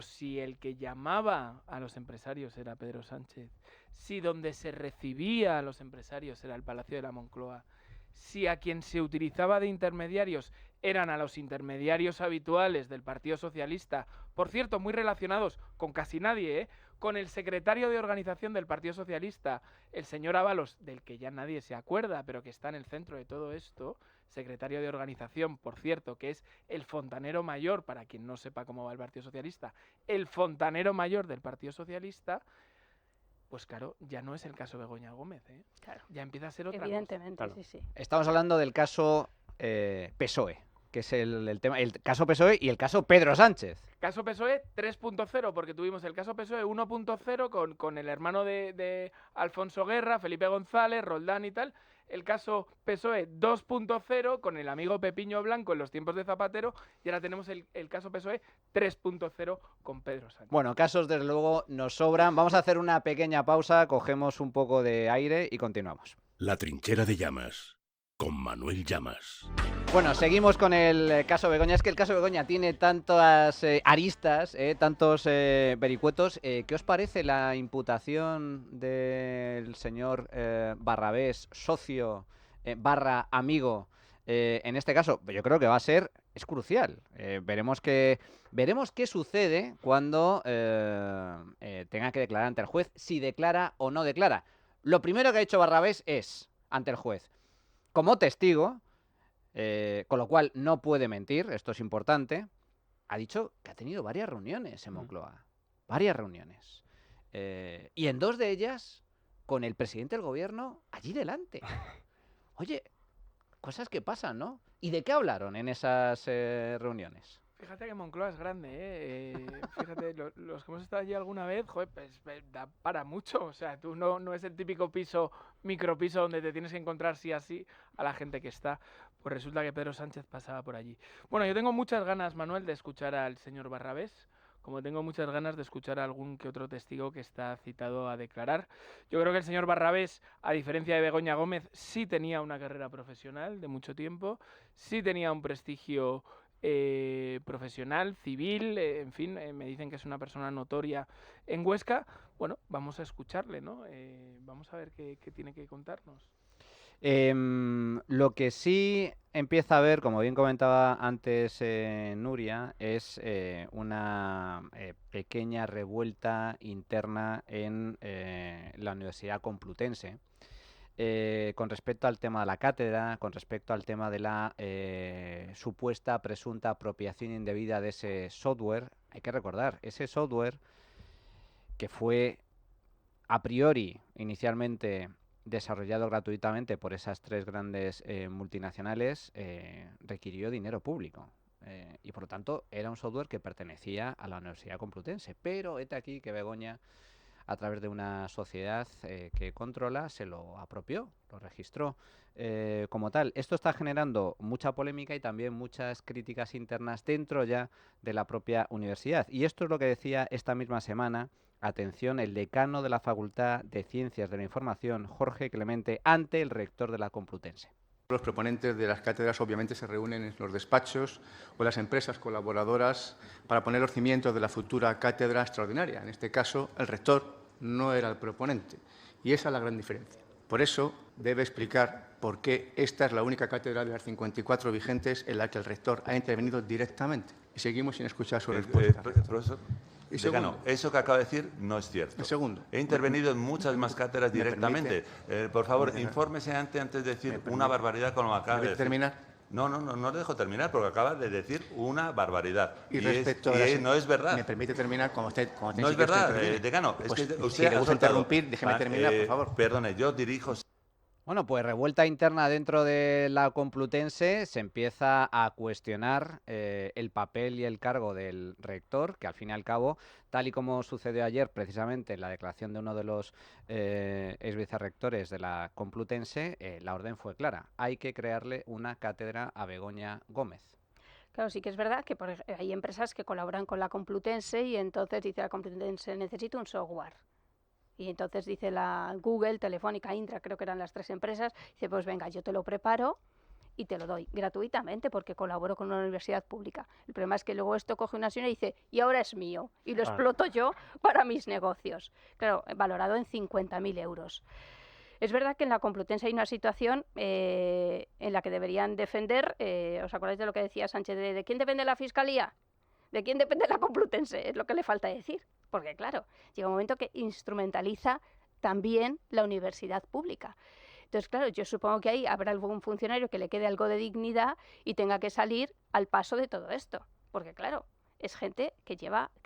S3: si el que llamaba a los empresarios era Pedro Sánchez, si donde se recibía a los empresarios era el Palacio de la Moncloa, si a quien se utilizaba de intermediarios eran a los intermediarios habituales del Partido Socialista, por cierto, muy relacionados con casi nadie, con el secretario de organización del Partido Socialista, el señor Ábalos, del que ya nadie se acuerda, pero que está en el centro de todo esto, secretario de organización, por cierto, que es el fontanero mayor, para quien no sepa cómo va el Partido Socialista, el fontanero mayor del Partido Socialista, pues claro, ya no es el caso Begoña Gómez, ¿eh?
S2: Claro.
S3: Ya empieza a ser otra
S2: Evidentemente,
S3: cosa.
S2: Claro. Sí.
S1: Estamos hablando del caso PSOE, que es el tema, el caso PSOE y el caso Pedro Sánchez.
S3: Caso PSOE 3.0, porque tuvimos el caso PSOE 1.0 con el hermano de Alfonso Guerra, Felipe González, Roldán y tal. El caso PSOE 2.0 con el amigo Pepiño Blanco en los tiempos de Zapatero. Y ahora tenemos el caso PSOE 3.0 con Pedro Sánchez.
S1: Bueno, casos desde luego nos sobran. Vamos a hacer una pequeña pausa, cogemos un poco de aire y continuamos.
S7: La trinchera de Llamas, con Manuel Llamas.
S1: Bueno, seguimos con el caso Begoña. Es que el caso Begoña tiene tantas aristas, tantos vericuetos. ¿Qué os parece la imputación del señor Barrabés, socio barra amigo, en este caso? Yo creo que es crucial. Veremos qué sucede cuando tenga que declarar ante el juez, si declara o no declara. Lo primero que ha hecho Barrabés es, ante el juez, como testigo, con lo cual no puede mentir, esto es importante, ha dicho que ha tenido varias reuniones en Moncloa, varias reuniones. Y en 2 de ellas, con el presidente del gobierno allí delante. Oye, cosas que pasan, ¿no? ¿Y de qué hablaron en esas reuniones?
S3: Fíjate que Moncloa es grande, fíjate, los que hemos estado allí alguna vez, joder, pues da para mucho. O sea, tú no es el típico micropiso donde te tienes que encontrar sí así a la gente que está. Pues resulta que Pedro Sánchez pasaba por allí. Bueno, yo tengo muchas ganas, Manuel, de escuchar al señor Barrabés, como tengo muchas ganas de escuchar a algún que otro testigo que está citado a declarar. Yo creo que el señor Barrabés, a diferencia de Begoña Gómez, sí tenía una carrera profesional de mucho tiempo, sí tenía un prestigio profesional, civil, en fin, me dicen que es una persona notoria en Huesca. Bueno, vamos a escucharle, ¿no? Vamos a ver qué tiene que contarnos.
S1: Lo que sí empieza a haber, como bien comentaba antes Nuria, es una pequeña revuelta interna en la Universidad Complutense con respecto al tema de la cátedra, con respecto al tema de la supuesta, presunta apropiación indebida de ese software. Hay que recordar, ese software que fue a priori, inicialmente desarrollado gratuitamente por esas tres grandes multinacionales, requirió dinero público. Y por lo tanto era un software que pertenecía a la Universidad Complutense. Pero hete aquí que Begoña, a través de una sociedad que controla, se lo apropió, lo registró como tal. Esto está generando mucha polémica y también muchas críticas internas dentro ya de la propia universidad. Y esto es lo que decía esta misma semana, atención, el decano de la Facultad de Ciencias de la Información, Jorge Clemente, ante el rector de la Complutense.
S11: Los proponentes de las cátedras obviamente se reúnen en los despachos o las empresas colaboradoras para poner los cimientos de la futura cátedra extraordinaria. En este caso, el rector no era el proponente y esa es la gran diferencia. Por eso debe explicar por qué esta es la única cátedra de las 54 vigentes en la que el rector ha intervenido directamente. Y seguimos sin escuchar su respuesta.
S12: Profesor, decano, eso que acaba de decir no es cierto.
S11: El segundo.
S12: He intervenido en muchas más cátedras directamente. Por favor, infórmese antes de decir una barbaridad como acaba de decir.
S11: ¿Terminar?
S12: No le dejo terminar porque acaba de decir una barbaridad.
S11: Y respecto
S12: no es verdad.
S11: ¿Me permite terminar como usted?
S12: No es verdad, decano.
S11: Pues,
S12: es que
S11: usted si le gusta interrumpir, déjeme terminar, por favor.
S12: Perdone, yo dirijo...
S1: Bueno, pues revuelta interna dentro de la Complutense, se empieza a cuestionar el papel y el cargo del rector, que al fin y al cabo, tal y como sucedió ayer precisamente en la declaración de uno de los ex vicerrectores de la Complutense, la orden fue clara, hay que crearle una cátedra a Begoña Gómez.
S2: Claro, sí que es verdad que hay empresas que colaboran con la Complutense y entonces dice la Complutense, necesito un software. Y entonces dice la Google, Telefónica, Indra, creo que eran las tres empresas, dice, pues venga, yo te lo preparo y te lo doy gratuitamente porque colaboro con una universidad pública. El problema es que luego esto coge una señora y dice, y ahora es mío, y lo exploto yo para mis negocios. Claro, valorado en 50.000 euros. Es verdad que en la Complutense hay una situación en la que deberían defender, ¿os acordáis de lo que decía Sánchez, de quién depende la Fiscalía? ¿De quién depende la Complutense? Es lo que le falta decir. Porque, claro, llega un momento que instrumentaliza también la universidad pública. Entonces, claro, yo supongo que ahí habrá algún funcionario que le quede algo de dignidad y tenga que salir al paso de todo esto. Porque, claro, es gente que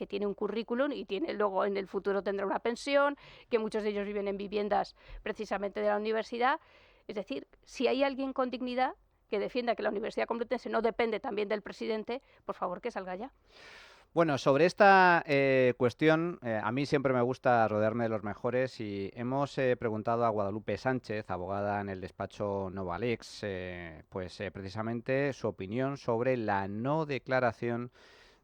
S2: tiene un currículum y luego en el futuro tendrá una pensión, que muchos de ellos viven en viviendas precisamente de la universidad. Es decir, si hay alguien con dignidad que defienda que la Universidad Complutense no depende también del presidente, por favor que salga ya.
S1: Bueno, sobre esta cuestión, a mí siempre me gusta rodearme de los mejores y hemos preguntado a Guadalupe Sánchez, abogada en el despacho Novalex, precisamente su opinión sobre la no declaración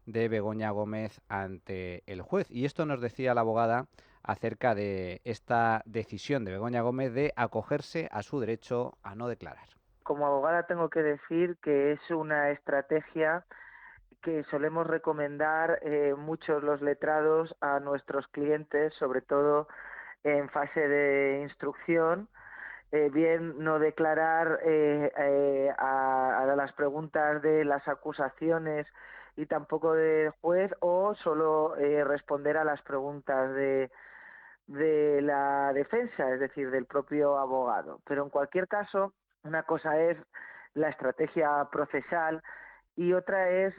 S1: de Begoña Gómez ante el juez. Y esto nos decía la abogada acerca de esta decisión de Begoña Gómez de acogerse a su derecho a no declarar.
S13: Como abogada tengo que decir que es una estrategia que solemos recomendar muchos los letrados a nuestros clientes, sobre todo en fase de instrucción, bien no declarar a las preguntas de las acusaciones y tampoco del juez, o solo responder a las preguntas de la defensa, es decir, del propio abogado. Pero en cualquier caso, una cosa es la estrategia procesal y otra es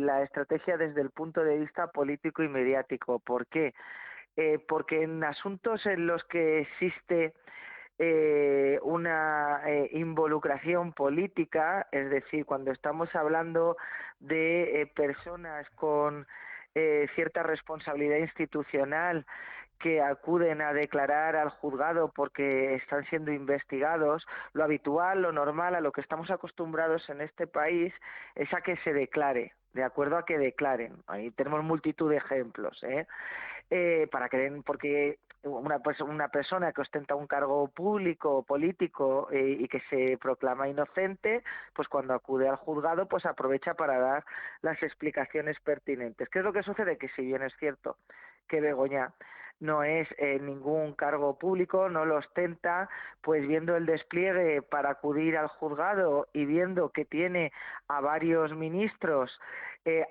S13: la estrategia desde el punto de vista político y mediático. ¿Por qué? Porque en asuntos en los que existe una involucración política, es decir, cuando estamos hablando de personas con cierta responsabilidad institucional que acuden a declarar al juzgado porque están siendo investigados, lo habitual, lo normal, a lo que estamos acostumbrados en este país es a que se declare. de acuerdo a que declaren. Ahí tenemos multitud de ejemplos, para que den, porque una persona que ostenta un cargo público o político y que se proclama inocente, pues cuando acude al juzgado pues aprovecha para dar las explicaciones pertinentes. ¿Qué es lo que sucede? Que si bien es cierto que Begoña no es ningún cargo público, no lo ostenta, pues viendo el despliegue para acudir al juzgado y viendo que tiene a varios ministros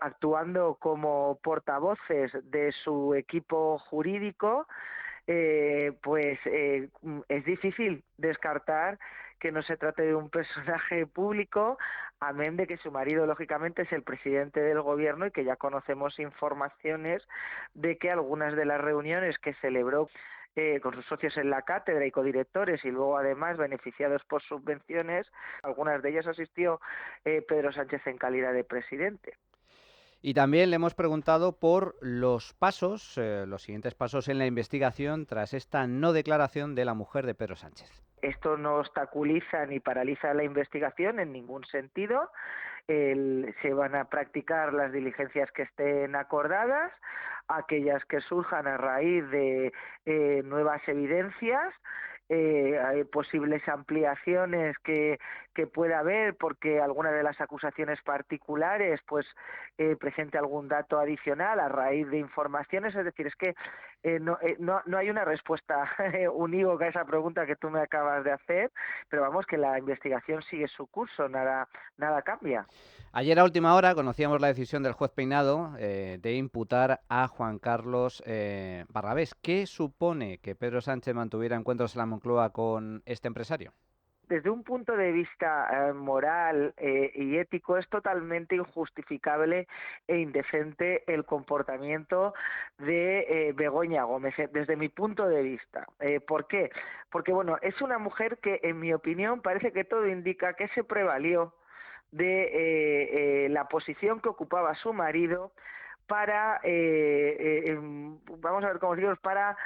S13: actuando como portavoces de su equipo jurídico, es difícil descartar que no se trate de un personaje público, amén de que su marido, lógicamente, es el presidente del gobierno y que ya conocemos informaciones de que algunas de las reuniones que celebró con sus socios en la cátedra y codirectores y luego además beneficiados por subvenciones, algunas de ellas asistió Pedro Sánchez en calidad de presidente.
S1: Y también le hemos preguntado por los pasos, los siguientes pasos en la investigación tras esta no declaración de la mujer de Pedro Sánchez.
S13: Esto no obstaculiza ni paraliza la investigación en ningún sentido. Se van a practicar las diligencias que estén acordadas, aquellas que surjan a raíz de nuevas evidencias. Hay posibles ampliaciones que pueda haber porque alguna de las acusaciones particulares pues presente algún dato adicional a raíz de informaciones, es decir, es que no hay una respuesta unívoca a esa pregunta que tú me acabas de hacer, pero vamos, que la investigación sigue su curso, nada cambia.
S1: Ayer a última hora conocíamos la decisión del juez Peinado de imputar a Juan Carlos Barrabés. ¿Qué supone que Pedro Sánchez mantuviera encuentros en la Moncloa con este empresario?
S13: Desde un punto de vista moral y ético es totalmente injustificable e indecente el comportamiento de Begoña Gómez, desde mi punto de vista. ¿Por qué? Porque bueno, es una mujer que en mi opinión parece que todo indica que se prevalió de la posición que ocupaba su marido para, vamos a ver cómo decimos, para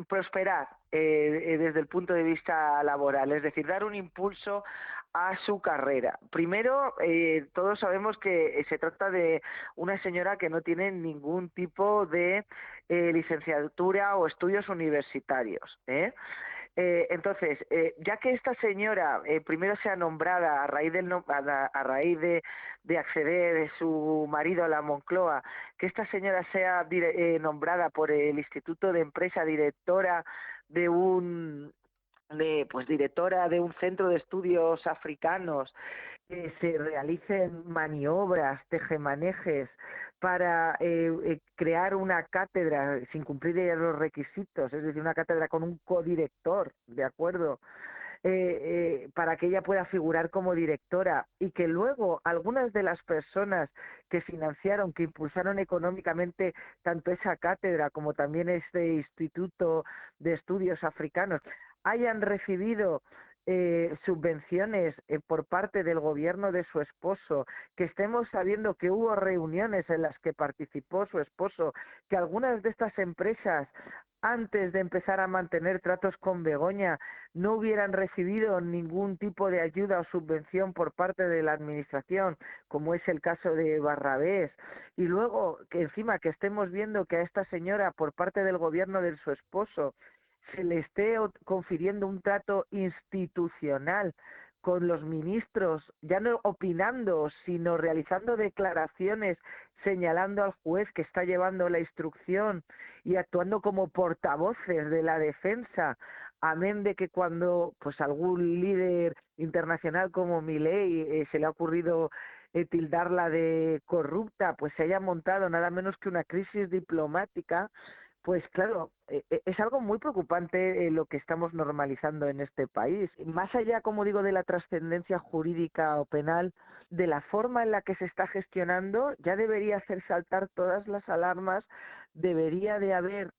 S13: prosperar desde el punto de vista laboral, es decir, dar un impulso a su carrera. Primero, todos sabemos que se trata de una señora que no tiene ningún tipo de licenciatura o estudios universitarios, entonces, ya que esta señora primero sea nombrada a raíz de acceder de su marido a la Moncloa, que esta señora sea nombrada por el Instituto de Empresa directora de directora de un centro de estudios africanos, que se realicen maniobras, tejemanejes para crear una cátedra sin cumplir los requisitos, es decir, una cátedra con un codirector, ¿de acuerdo? Para que ella pueda figurar como directora y que luego algunas de las personas que financiaron, que impulsaron económicamente tanto esa cátedra como también este Instituto de Estudios Africanos hayan recibido subvenciones por parte del gobierno de su esposo, que estemos sabiendo que hubo reuniones en las que participó su esposo, que algunas de estas empresas antes de empezar a mantener tratos con Begoña no hubieran recibido ningún tipo de ayuda o subvención por parte de la administración, como es el caso de Barrabés, y luego que encima que estemos viendo que a esta señora por parte del gobierno de su esposo se le esté confiriendo un trato institucional con los ministros, ya no opinando, sino realizando declaraciones señalando al juez que está llevando la instrucción y actuando como portavoces de la defensa, amén de que cuando pues algún líder internacional como Milei se le ha ocurrido tildarla de corrupta, pues se haya montado nada menos que una crisis diplomática. Pues claro, es algo muy preocupante lo que estamos normalizando en este país. Más allá, como digo, de la trascendencia jurídica o penal, de la forma en la que se está gestionando, ya debería hacer saltar todas las alarmas debería de haber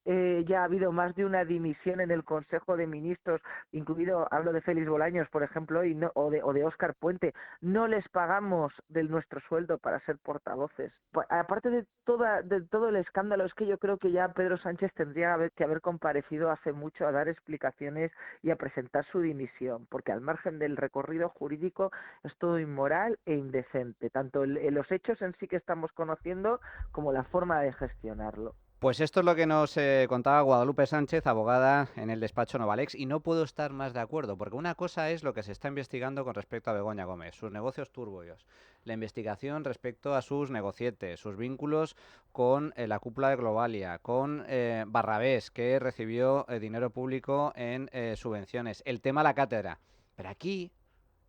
S13: ya habido más de una dimisión en el Consejo de Ministros, incluido, hablo de Félix Bolaños, por ejemplo, y no, o de Óscar Puente. No les pagamos de nuestro sueldo para ser portavoces. Aparte de todo el escándalo, es que yo creo que ya Pedro Sánchez tendría que haber comparecido hace mucho a dar explicaciones y a presentar su dimisión, porque al margen del recorrido jurídico es todo inmoral e indecente, tanto los hechos en sí que estamos conociendo como la forma de gestionarlo.
S1: Pues esto es lo que nos contaba Guadalupe Sánchez, abogada en el despacho Novalex, y no puedo estar más de acuerdo, porque una cosa es lo que se está investigando con respecto a Begoña Gómez, sus negocios turbios, la investigación respecto a sus negocietes, sus vínculos con la cúpula de Globalia, con Barrabés, que recibió dinero público en subvenciones, el tema de la cátedra. Pero aquí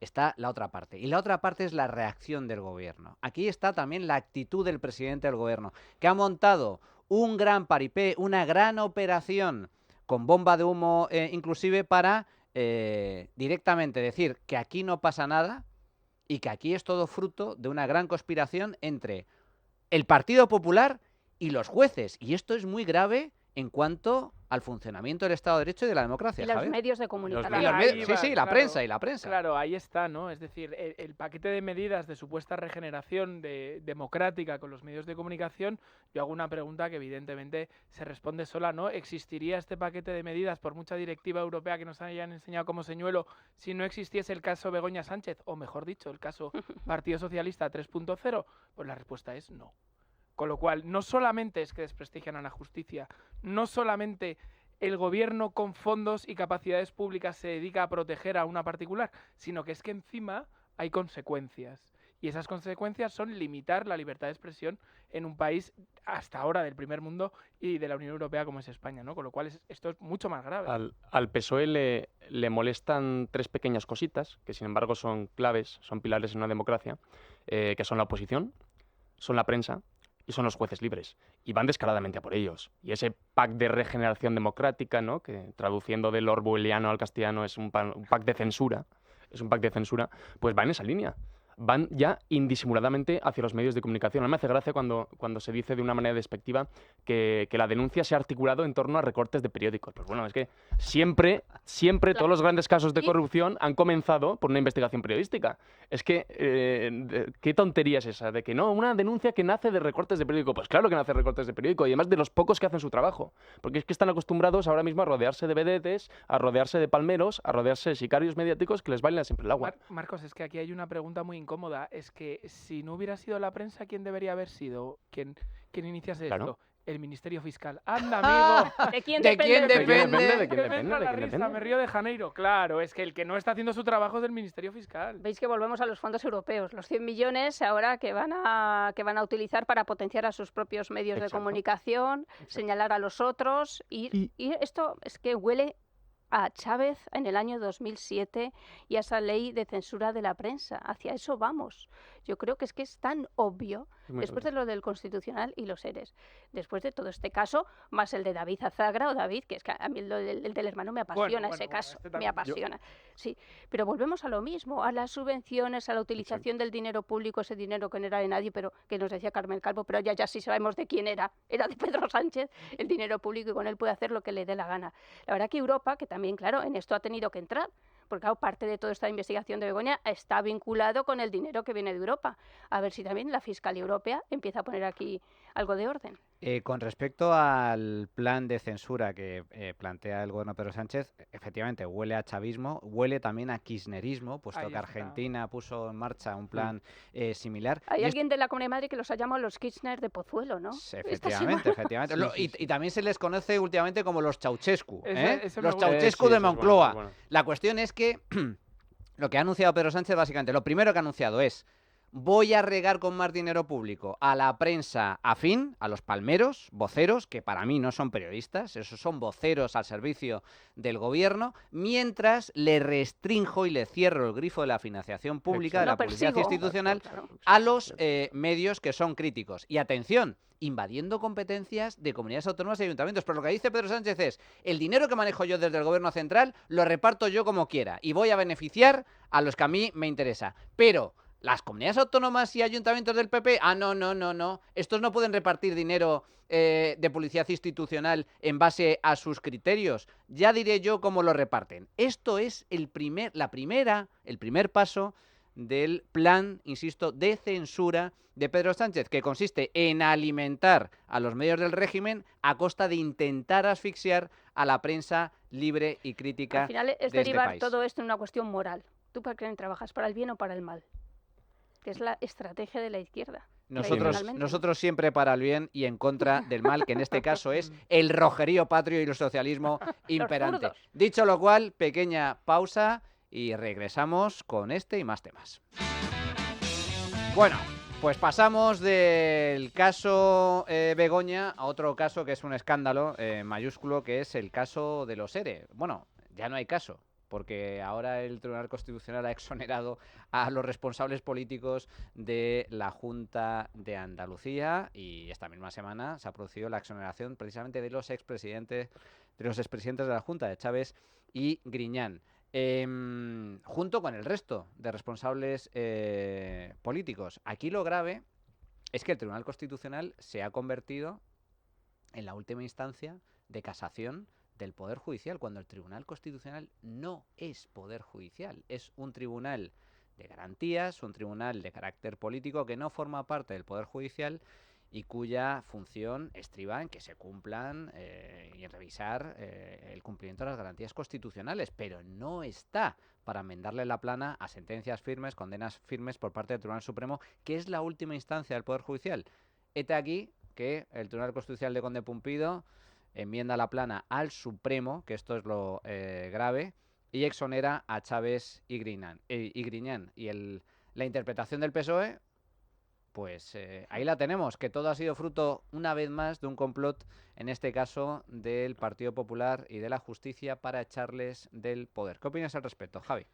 S1: está la otra parte, y la otra parte es la reacción del gobierno. Aquí está también la actitud del presidente del gobierno, que ha montado un gran paripé, una gran operación con bomba de humo inclusive para directamente decir que aquí no pasa nada y que aquí es todo fruto de una gran conspiración entre el Partido Popular y los jueces. Y esto es muy grave en cuanto al funcionamiento del Estado de Derecho y de la democracia,
S2: Y los
S1: Javier.
S2: medios de comunicación.
S1: Sí, la prensa y la prensa.
S3: Claro, ahí está, ¿no? Es decir, el paquete de medidas de supuesta regeneración democrática con los medios de comunicación, yo hago una pregunta que evidentemente se responde sola, ¿no? ¿Existiría este paquete de medidas, por mucha directiva europea que nos hayan enseñado como señuelo, si no existiese el caso Begoña Sánchez, o mejor dicho, el caso Partido Socialista 3.0? Pues la respuesta es no. Con lo cual, no solamente es que desprestigian a la justicia, no solamente el gobierno con fondos y capacidades públicas se dedica a proteger a una particular, sino que es que encima hay consecuencias. Y esas consecuencias son limitar la libertad de expresión en un país hasta ahora del primer mundo y de la Unión Europea como es España, ¿no? Con lo cual esto es mucho más grave.
S4: Al PSOE le molestan tres pequeñas cositas, que sin embargo son claves, son pilares en una democracia, que son la oposición, son la prensa y son los jueces libres. Y van descaradamente a por ellos. Y ese pack de regeneración democrática, ¿no? Que traduciendo del orwelliano al castellano es un pack de censura, pues va en esa línea. Van ya indisimuladamente hacia los medios de comunicación. A mí me hace gracia cuando se dice de una manera despectiva que la denuncia se ha articulado en torno a recortes de periódicos. Pues bueno, es que siempre todos los grandes casos de corrupción han comenzado por una investigación periodística. Es que, ¿qué tontería es esa? De que no, una denuncia que nace de recortes de periódico. Pues claro que nace de recortes de periódico, y además de los pocos que hacen su trabajo. Porque es que están acostumbrados ahora mismo a rodearse de vedetes, a rodearse de palmeros, a rodearse de sicarios mediáticos que les bailan siempre el agua.
S3: Marcos, es que aquí hay una pregunta muy incómoda. Es que si no hubiera sido la prensa, ¿quién debería haber sido? ¿Quién iniciase esto? El Ministerio Fiscal. ¡Anda, amigo!
S2: ¿De quién depende?
S3: Me río de Janeiro. Claro, es que el que no está haciendo su trabajo es del Ministerio Fiscal.
S2: Veis que volvemos a los fondos europeos, los 100 millones ahora que van a utilizar para potenciar a sus propios medios de comunicación, señalar a los otros. Y esto es que huele a Chávez en el año 2007 y a esa ley de censura de la prensa. Hacia eso vamos. Yo creo que es tan obvio, después de lo del Constitucional y los ERES, después de todo este caso, más el de David Azagra, o David, que es que a mí el del hermano me apasiona ese caso, me apasiona. Sí, pero volvemos a lo mismo, a las subvenciones, a la utilización del dinero público, ese dinero que no era de nadie, pero que nos decía Carmen Calvo, pero ya sí sabemos de quién era de Pedro Sánchez, el dinero público, y con él puede hacer lo que le dé la gana. La verdad que Europa, que también, claro, en esto ha tenido que entrar, porque claro, parte de toda esta investigación de Begoña está vinculado con el dinero que viene de Europa. A ver si también la Fiscalía Europea empieza a poner aquí algo de orden.
S1: Con respecto al plan de censura que plantea el gobierno de Pedro Sánchez, efectivamente huele a chavismo, huele también a kirchnerismo, puesto que Argentina puso en marcha un plan similar.
S2: Hay alguien de la Comunidad de Madrid que los ha llamado los Kirchner de Pozuelo, ¿no?
S1: Efectivamente. Y también se les conoce últimamente como los Ceausescu, los
S3: gusta.
S1: Ceausescu de Moncloa. Bueno. La cuestión es que lo que ha anunciado Pedro Sánchez, básicamente, lo primero que ha anunciado es: voy a regar con más dinero público a la prensa afín, a los palmeros, voceros, que para mí no son periodistas, esos son voceros al servicio del gobierno, mientras le restrinjo y le cierro el grifo de la financiación pública, de la publicidad institucional, a los medios que son críticos. Y atención, invadiendo competencias de comunidades autónomas y ayuntamientos. Pero lo que dice Pedro Sánchez es: el dinero que manejo yo desde el gobierno central lo reparto yo como quiera y voy a beneficiar a los que a mí me interesa. Pero ¿Las comunidades autónomas y ayuntamientos del PP? Ah, no. Estos no pueden repartir dinero de publicidad institucional en base a sus criterios. Ya diré yo cómo lo reparten. Esto es el primer paso del plan, insisto, de censura de Pedro Sánchez, que consiste en alimentar a los medios del régimen a costa de intentar asfixiar a la prensa libre y crítica.
S2: Al final es
S1: de este
S2: derivar
S1: país.
S2: todo esto en una cuestión moral. ¿Tú para quién trabajas? ¿Para el bien o para el mal? Que es la estrategia de la izquierda.
S1: Nosotros siempre para el bien y en contra del mal, que en este caso es el rojerío patrio y el socialismo imperante.
S2: zurdos.
S1: Dicho lo cual, pequeña pausa y regresamos con este y más temas. Bueno, pues pasamos del caso Begoña a otro caso que es un escándalo mayúsculo, que es el caso de los ERE. Bueno, ya no hay caso, porque ahora el Tribunal Constitucional ha exonerado a los responsables políticos de la Junta de Andalucía y esta misma semana se ha producido la exoneración precisamente de los expresidentes de la Junta, de Chaves y Griñán. Junto con el resto de responsables políticos. Aquí lo grave es que el Tribunal Constitucional se ha convertido en la última instancia de casación del Poder Judicial, cuando el Tribunal Constitucional no es Poder Judicial, es un tribunal de garantías, un tribunal de carácter político que no forma parte del Poder Judicial y cuya función estriba en que se cumplan y en revisar el cumplimiento de las garantías constitucionales, pero no está para enmendarle la plana a sentencias firmes, condenas firmes por parte del Tribunal Supremo, que es la última instancia del Poder Judicial. Hete aquí que el Tribunal Constitucional de Conde Pumpido enmienda la plana al Supremo, que esto es lo grave, y exonera a Chaves y Griñán. Y la interpretación del PSOE... Pues ahí la tenemos, que todo ha sido fruto, una vez más, de un complot, en este caso, del Partido Popular y de la Justicia para echarles del poder. ¿Qué opinas al respecto, Javi?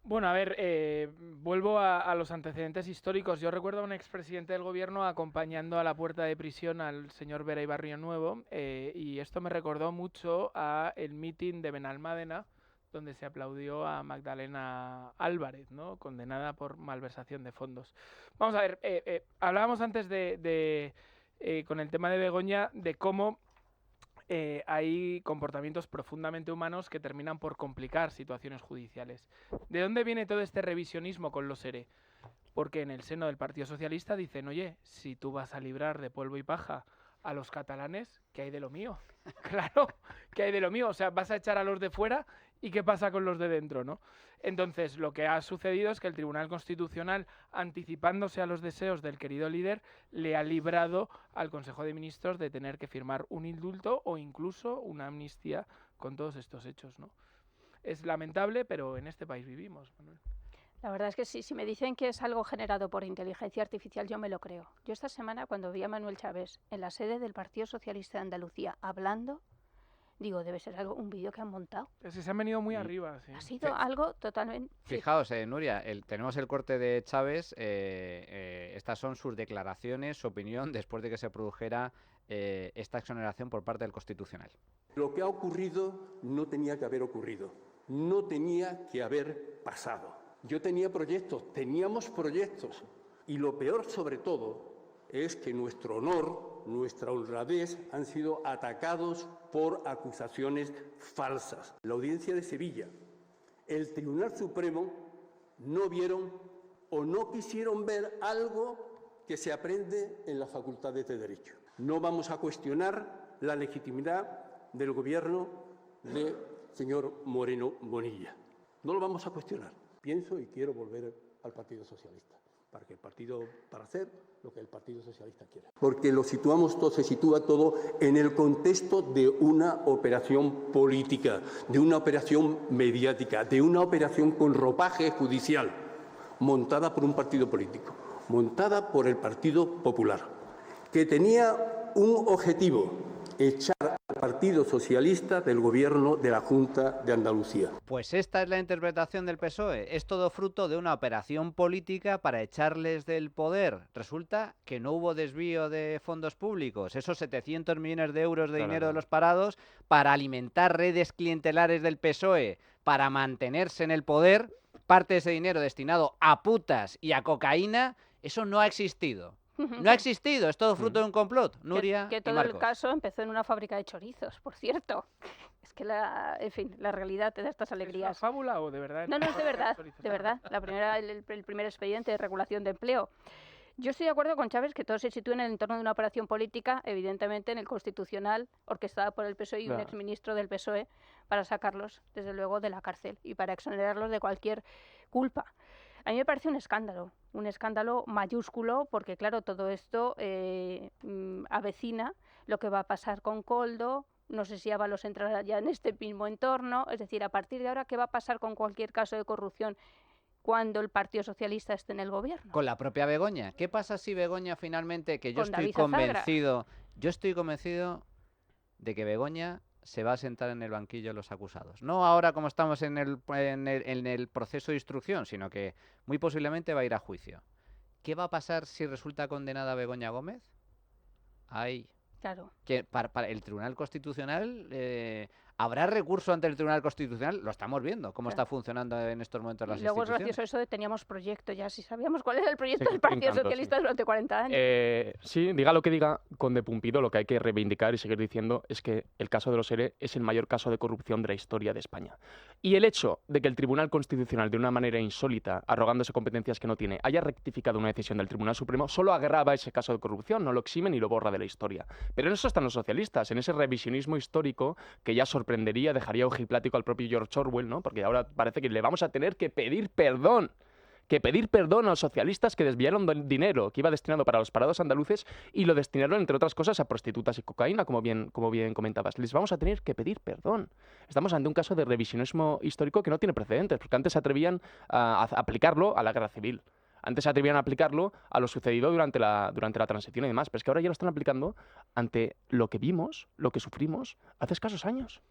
S3: Bueno, a ver, vuelvo a los antecedentes históricos. Yo recuerdo a un expresidente del gobierno acompañando a la puerta de prisión al señor Vera y Barrio Nuevo, y esto me recordó mucho a el mitin de Benalmádena, donde se aplaudió a Magdalena Álvarez, ¿no?, condenada por malversación de fondos. Vamos a ver, hablábamos antes con el tema de Begoña, de cómo hay comportamientos profundamente humanos que terminan por complicar situaciones judiciales. ¿De dónde viene todo este revisionismo con los ERE? Porque en el seno del Partido Socialista dicen, oye, si tú vas a librar de polvo y paja a los catalanes, ¿qué hay de lo mío? Claro, ¿qué hay de lo mío? O sea, vas a echar a los de fuera y ¿qué pasa con los de dentro, no? Entonces, lo que ha sucedido es que el Tribunal Constitucional, anticipándose a los deseos del querido líder, le ha librado al Consejo de Ministros de tener que firmar un indulto o incluso una amnistía con todos estos hechos, ¿no? Es lamentable, pero en este país vivimos, Manuel.
S2: La verdad es que sí, si me dicen que es algo generado por inteligencia artificial, yo me lo creo. Yo esta semana, cuando vi a Manuel Chaves en la sede del Partido Socialista de Andalucía hablando, digo, debe ser un vídeo que han montado.
S3: Pero si se han venido muy arriba, sí.
S2: Ha sido algo totalmente...
S1: Fijaos, Nuria, tenemos el corte de Chaves, estas son sus declaraciones, su opinión, después de que se produjera esta exoneración por parte del Constitucional.
S14: Lo que ha ocurrido no tenía que haber ocurrido, no tenía que haber pasado. Yo tenía proyectos, teníamos proyectos, y lo peor sobre todo es que nuestro honor, nuestra honradez han sido atacados por acusaciones falsas. La Audiencia de Sevilla, el Tribunal Supremo no vieron o no quisieron ver algo que se aprende en las facultades de Derecho. No vamos a cuestionar la legitimidad del gobierno del señor Moreno Bonilla. No lo vamos a cuestionar. Pienso y quiero volver al Partido Socialista, para hacer lo que el Partido Socialista quiere. Porque se sitúa todo en el contexto de una operación política, de una operación mediática, de una operación con ropaje judicial, montada por un partido político, montada por el Partido Popular, que tenía un objetivo: echar al Partido Socialista del gobierno de la Junta de Andalucía.
S1: Pues esta es la interpretación del PSOE. Es todo fruto de una operación política para echarles del poder. Resulta que no hubo desvío de fondos públicos. Esos 700 millones de euros de dinero de los parados para alimentar redes clientelares del PSOE, para mantenerse en el poder, parte de ese dinero destinado a putas y a cocaína, eso no ha existido. No ha existido, es todo fruto de un complot. Nuria
S2: que
S1: y
S2: todo
S1: Marcos.
S2: el caso empezó en una fábrica de chorizos, por cierto. Es que en fin, la realidad te da estas alegrías.
S3: ¿Es una fábula o de verdad?
S2: No, es de verdad, de verdad. El primer expediente de regulación de empleo. Yo estoy de acuerdo con Chávez que todo se sitúe en el entorno de una operación política, evidentemente en el Constitucional, orquestada por el PSOE y un exministro del PSOE, para sacarlos, desde luego, de la cárcel y para exonerarlos de cualquier culpa. A mí me parece un escándalo mayúsculo, porque claro, todo esto avecina lo que va a pasar con Koldo. No sé si Ábalos entrará ya en este mismo entorno, es decir, a partir de ahora, ¿qué va a pasar con cualquier caso de corrupción cuando el Partido Socialista esté en el gobierno?
S1: Con la propia Begoña. ¿Qué pasa si Begoña finalmente, que yo
S2: Con
S1: estoy
S2: David
S1: convencido de que Begoña se va a sentar en el banquillo de los acusados? No ahora como estamos en el proceso de instrucción, sino que muy posiblemente va a ir a juicio. ¿Qué va a pasar si resulta condenada Begoña Gómez?
S2: Claro.
S1: Que para el Tribunal Constitucional, ¿habrá recurso ante el Tribunal Constitucional? Lo estamos viendo, cómo está funcionando en estos momentos las
S2: Y luego es
S1: instituciones.
S2: gracioso eso de teníamos proyecto ya, si sabíamos cuál era el proyecto
S4: Sí,
S2: del Partido
S4: brincando,
S2: Socialista
S4: sí.
S2: durante 40 años.
S4: Sí, diga lo que diga Conde Pumpido, lo que hay que reivindicar y seguir diciendo es que el caso de los ERE es el mayor caso de corrupción de la historia de España. Y el hecho de que el Tribunal Constitucional, de una manera insólita, arrogándose competencias que no tiene, haya rectificado una decisión del Tribunal Supremo, solo agrava ese caso de corrupción, no lo exime ni lo borra de la historia. Pero en eso están los socialistas, en ese revisionismo histórico que ya sorprendería, dejaría ojiplático al propio George Orwell, ¿no? Porque ahora parece que le vamos a tener que pedir perdón. Que pedir perdón a los socialistas que desviaron dinero que iba destinado para los parados andaluces y lo destinaron, entre otras cosas, a prostitutas y cocaína, como bien comentabas. Les vamos a tener que pedir perdón. Estamos ante un caso de revisionismo histórico que no tiene precedentes, porque antes se atrevían a aplicarlo a la guerra civil. Antes se atrevían a aplicarlo a lo sucedido durante la transición y demás, pero es que ahora ya lo están aplicando ante lo que vimos, lo que sufrimos hace escasos años.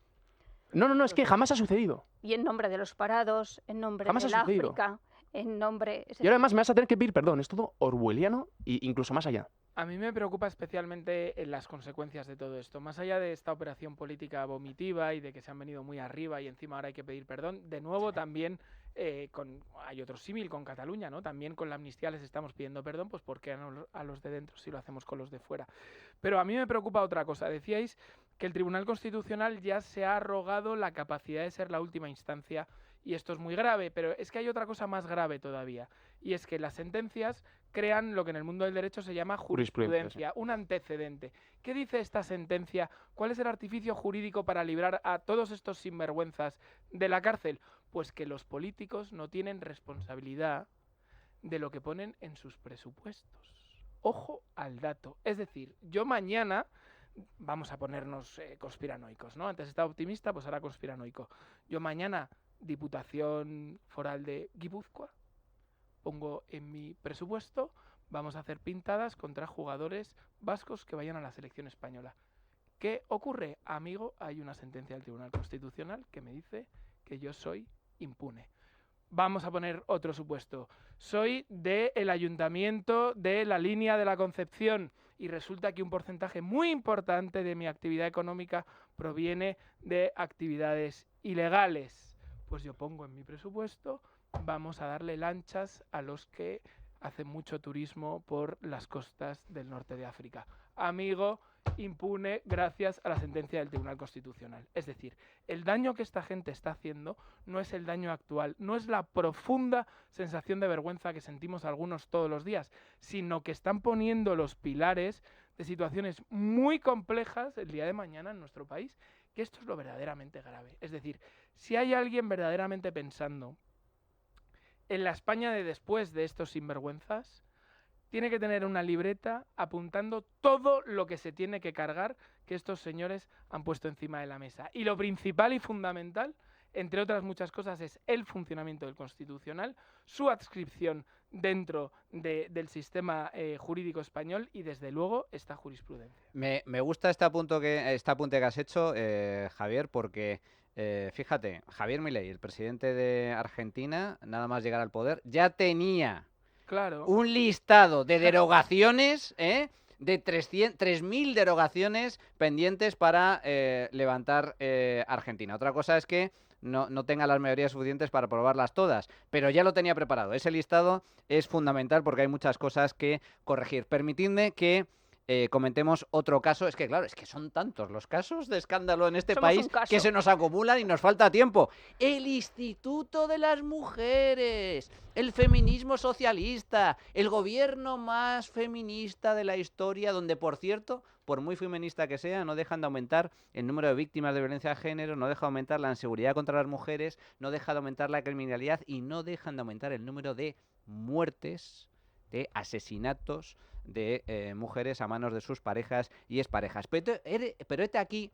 S4: No, es que jamás ha sucedido.
S2: Y en nombre de los parados, en nombre
S4: Jamás
S2: del
S4: ha sucedido.
S2: África, en nombre...
S4: Y ahora además me vas a tener que pedir perdón. Es todo orwelliano e incluso más allá.
S3: A mí me preocupa especialmente en las consecuencias de todo esto. Más allá de esta operación política vomitiva y de que se han venido muy arriba y encima ahora hay que pedir perdón, de nuevo también hay otro símil con Cataluña, ¿no? También con la amnistía les estamos pidiendo perdón, pues ¿por qué a los de dentro si lo hacemos con los de fuera? Pero a mí me preocupa otra cosa. Decíais que el Tribunal Constitucional ya se ha arrogado la capacidad de ser la última instancia y esto es muy grave, pero es que hay otra cosa más grave todavía y es que las sentencias crean lo que en el mundo del derecho se llama jurisprudencia, un antecedente. ¿Qué dice esta sentencia? ¿Cuál es el artificio jurídico para librar a todos estos sinvergüenzas de la cárcel? Pues que los políticos no tienen responsabilidad de lo que ponen en sus presupuestos. Ojo al dato. Es decir, yo mañana, vamos a ponernos conspiranoicos, ¿no? Antes estaba optimista, pues ahora conspiranoico. Yo mañana, Diputación Foral de Guipúzcoa, pongo en mi presupuesto, vamos a hacer pintadas contra jugadores vascos que vayan a la selección española. ¿Qué ocurre? Amigo, hay una sentencia del Tribunal Constitucional que me dice que yo soy impune. Vamos a poner otro supuesto. Soy del Ayuntamiento de la Línea de la Concepción y resulta que un porcentaje muy importante de mi actividad económica proviene de actividades ilegales. Pues yo pongo en mi presupuesto, vamos a darle lanchas a los que hacen mucho turismo por las costas del norte de África. Amigo, impune gracias a la sentencia del Tribunal Constitucional. Es decir, el daño que esta gente está haciendo no es el daño actual, no es la profunda sensación de vergüenza que sentimos algunos todos los días, sino que están poniendo los pilares de situaciones muy complejas el día de mañana en nuestro país, que esto es lo verdaderamente grave. Es decir, si hay alguien verdaderamente pensando en la España de después de estos sinvergüenzas, tiene que tener una libreta apuntando todo lo que se tiene que cargar que estos señores han puesto encima de la mesa. Y lo principal y fundamental, entre otras muchas cosas, es el funcionamiento del Constitucional, su adscripción dentro del sistema jurídico español y, desde luego, esta jurisprudencia.
S1: Me gusta este apunte que has hecho, Javier, porque... fíjate, Javier Milei, el presidente de Argentina, nada más llegar al poder, ya tenía
S3: Claro.
S1: un listado de derogaciones de 3.000 derogaciones pendientes para levantar Argentina. Otra cosa es que no tenga las mayorías suficientes para aprobarlas todas, pero ya lo tenía preparado. Ese listado es fundamental porque hay muchas cosas que corregir. Permitidme que comentemos otro caso. Es que, claro, es que son tantos los casos de escándalo en este
S2: Somos
S1: país
S2: un caso.
S1: que se nos acumulan y nos falta tiempo. El Instituto de las Mujeres, el feminismo socialista, el gobierno más feminista de la historia, donde, por cierto, por muy feminista que sea, no dejan de aumentar el número de víctimas de violencia de género, no deja de aumentar la inseguridad contra las mujeres, no deja de aumentar la criminalidad y no dejan de aumentar el número de muertes, de asesinatos de mujeres a manos de sus parejas y exparejas. Pero este aquí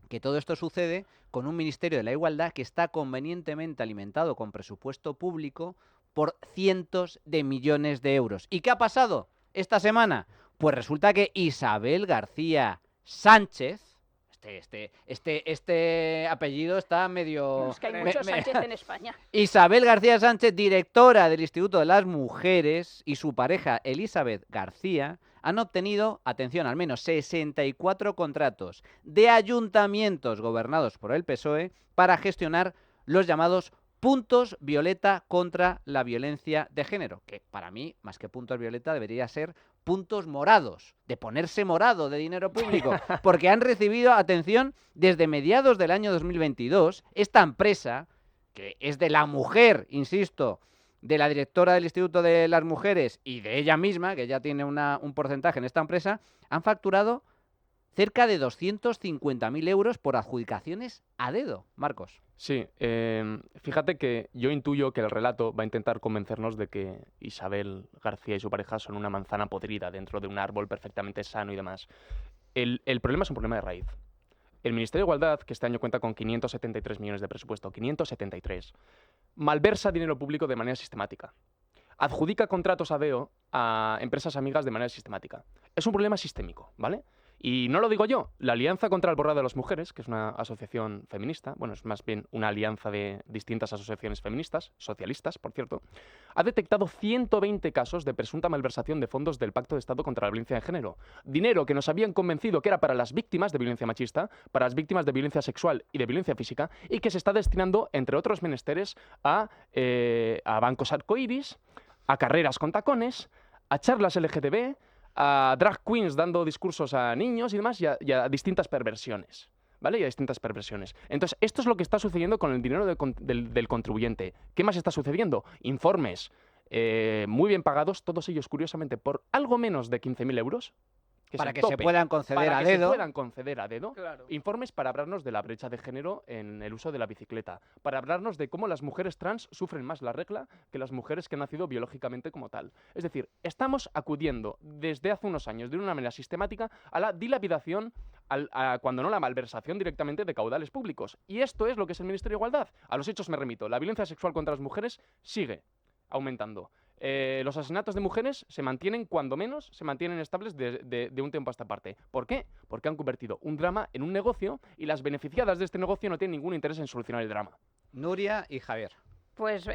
S1: que todo esto sucede con un Ministerio de la Igualdad que está convenientemente alimentado con presupuesto público por cientos de millones de euros. ¿Y qué ha pasado esta semana? Pues resulta que Isabel García Sánchez, este apellido está medio...
S2: Es que hay muchos Sánchez en España.
S1: Isabel García Sánchez, directora del Instituto de las Mujeres, y su pareja Elizabeth García han obtenido, atención, al menos 64 contratos de ayuntamientos gobernados por el PSOE para gestionar los llamados puntos violeta contra la violencia de género, que para mí, más que puntos violeta, debería ser puntos morados, de ponerse morado de dinero público, porque han recibido, atención, desde mediados del año 2022, esta empresa, que es de la mujer, insisto, de la directora del Instituto de las Mujeres y de ella misma, que ya tiene un porcentaje en esta empresa, han facturado cerca de 250.000 euros por adjudicaciones a dedo. Marcos.
S4: Sí, fíjate que yo intuyo que el relato va a intentar convencernos de que Isabel García y su pareja son una manzana podrida dentro de un árbol perfectamente sano y demás. El problema es un problema de raíz. El Ministerio de Igualdad, que este año cuenta con 573 millones de presupuesto, 573, malversa dinero público de manera sistemática. Adjudica contratos a dedo a empresas amigas de manera sistemática. Es un problema sistémico, ¿vale? Y no lo digo yo, la Alianza contra el Borrado de las Mujeres, que es una asociación feminista, bueno, es más bien una alianza de distintas asociaciones feministas, socialistas, por cierto, ha detectado 120 casos de presunta malversación de fondos del Pacto de Estado contra la Violencia de Género. Dinero que nos habían convencido que era para las víctimas de violencia machista, para las víctimas de violencia sexual y de violencia física, y que se está destinando, entre otros menesteres, a bancos arcoíris, a carreras con tacones, a charlas LGTB, a drag queens dando discursos a niños y demás, y a distintas perversiones, ¿vale? Y a distintas perversiones. Entonces, esto es lo que está sucediendo con el dinero del contribuyente. ¿Qué más está sucediendo? Informes muy bien pagados, todos ellos, curiosamente, por algo menos de 15.000 euros.
S1: Para que se puedan conceder a dedo.
S4: Se puedan conceder a dedo.
S3: Claro.
S4: Informes para hablarnos de la brecha de género en el uso de la bicicleta. Para hablarnos de cómo las mujeres trans sufren más la regla que las mujeres que han nacido biológicamente como tal. Es decir, estamos acudiendo desde hace unos años de una manera sistemática a la dilapidación, cuando no la malversación directamente de caudales públicos. Y esto es lo que es el Ministerio de Igualdad. A los hechos me remito. La violencia sexual contra las mujeres sigue aumentando. Los asesinatos de mujeres se mantienen, cuando menos, se mantienen estables de un tiempo a esta parte. ¿Por qué? Porque han convertido un drama en un negocio y las beneficiadas de este negocio no tienen ningún interés en solucionar el drama.
S1: Nuria y Javier.
S2: Pues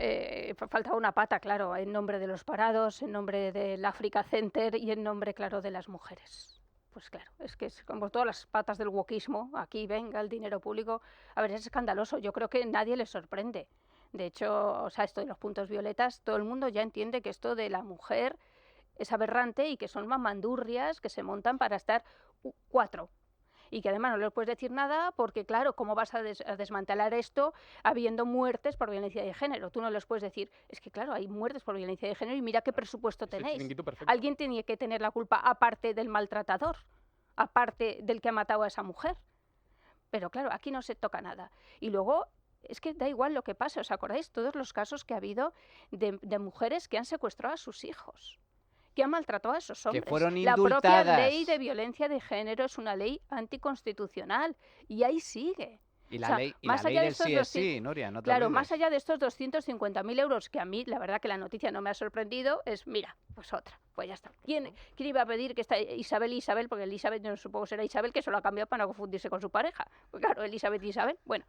S2: falta una pata, claro, en nombre de los parados, en nombre del Africa Center y en nombre, claro, de las mujeres. Pues claro, es que es como todas las patas del wokismo, aquí venga el dinero público. A ver, es escandaloso, yo creo que nadie les sorprende. De hecho, o sea, esto de los puntos violetas, todo el mundo ya entiende que esto de la mujer es aberrante y que son mamandurrias que se montan para estar cuatro. Y que además no les puedes decir nada porque, claro, ¿cómo vas a desmantelar esto habiendo muertes por violencia de género? Tú no les puedes decir, es que claro, hay muertes por violencia de género y mira qué presupuesto tenéis. Alguien tenía que tener la culpa aparte del maltratador, aparte del que ha matado a esa mujer. Pero claro, aquí no se toca nada. Y luego... es que da igual lo que pase, ¿os acordáis? Todos los casos que ha habido de mujeres que han secuestrado a sus hijos, que han maltratado a esos hombres.
S1: Que fueron
S2: indultadas. La propia ley de violencia de género es una ley anticonstitucional y ahí sigue.
S1: Y la ley del sí es sí, Nuria, no te
S2: Claro,
S1: olvides.
S2: más allá de estos 250.000 euros, que a mí, la verdad que la noticia no me ha sorprendido, es, mira, pues otra, pues ya está. ¿Quién iba a pedir que esta Isabel, porque Elizabeth no supongo será Isabel, que se lo ha cambiado para no confundirse con su pareja? Pues claro, Elizabeth y Isabel, bueno...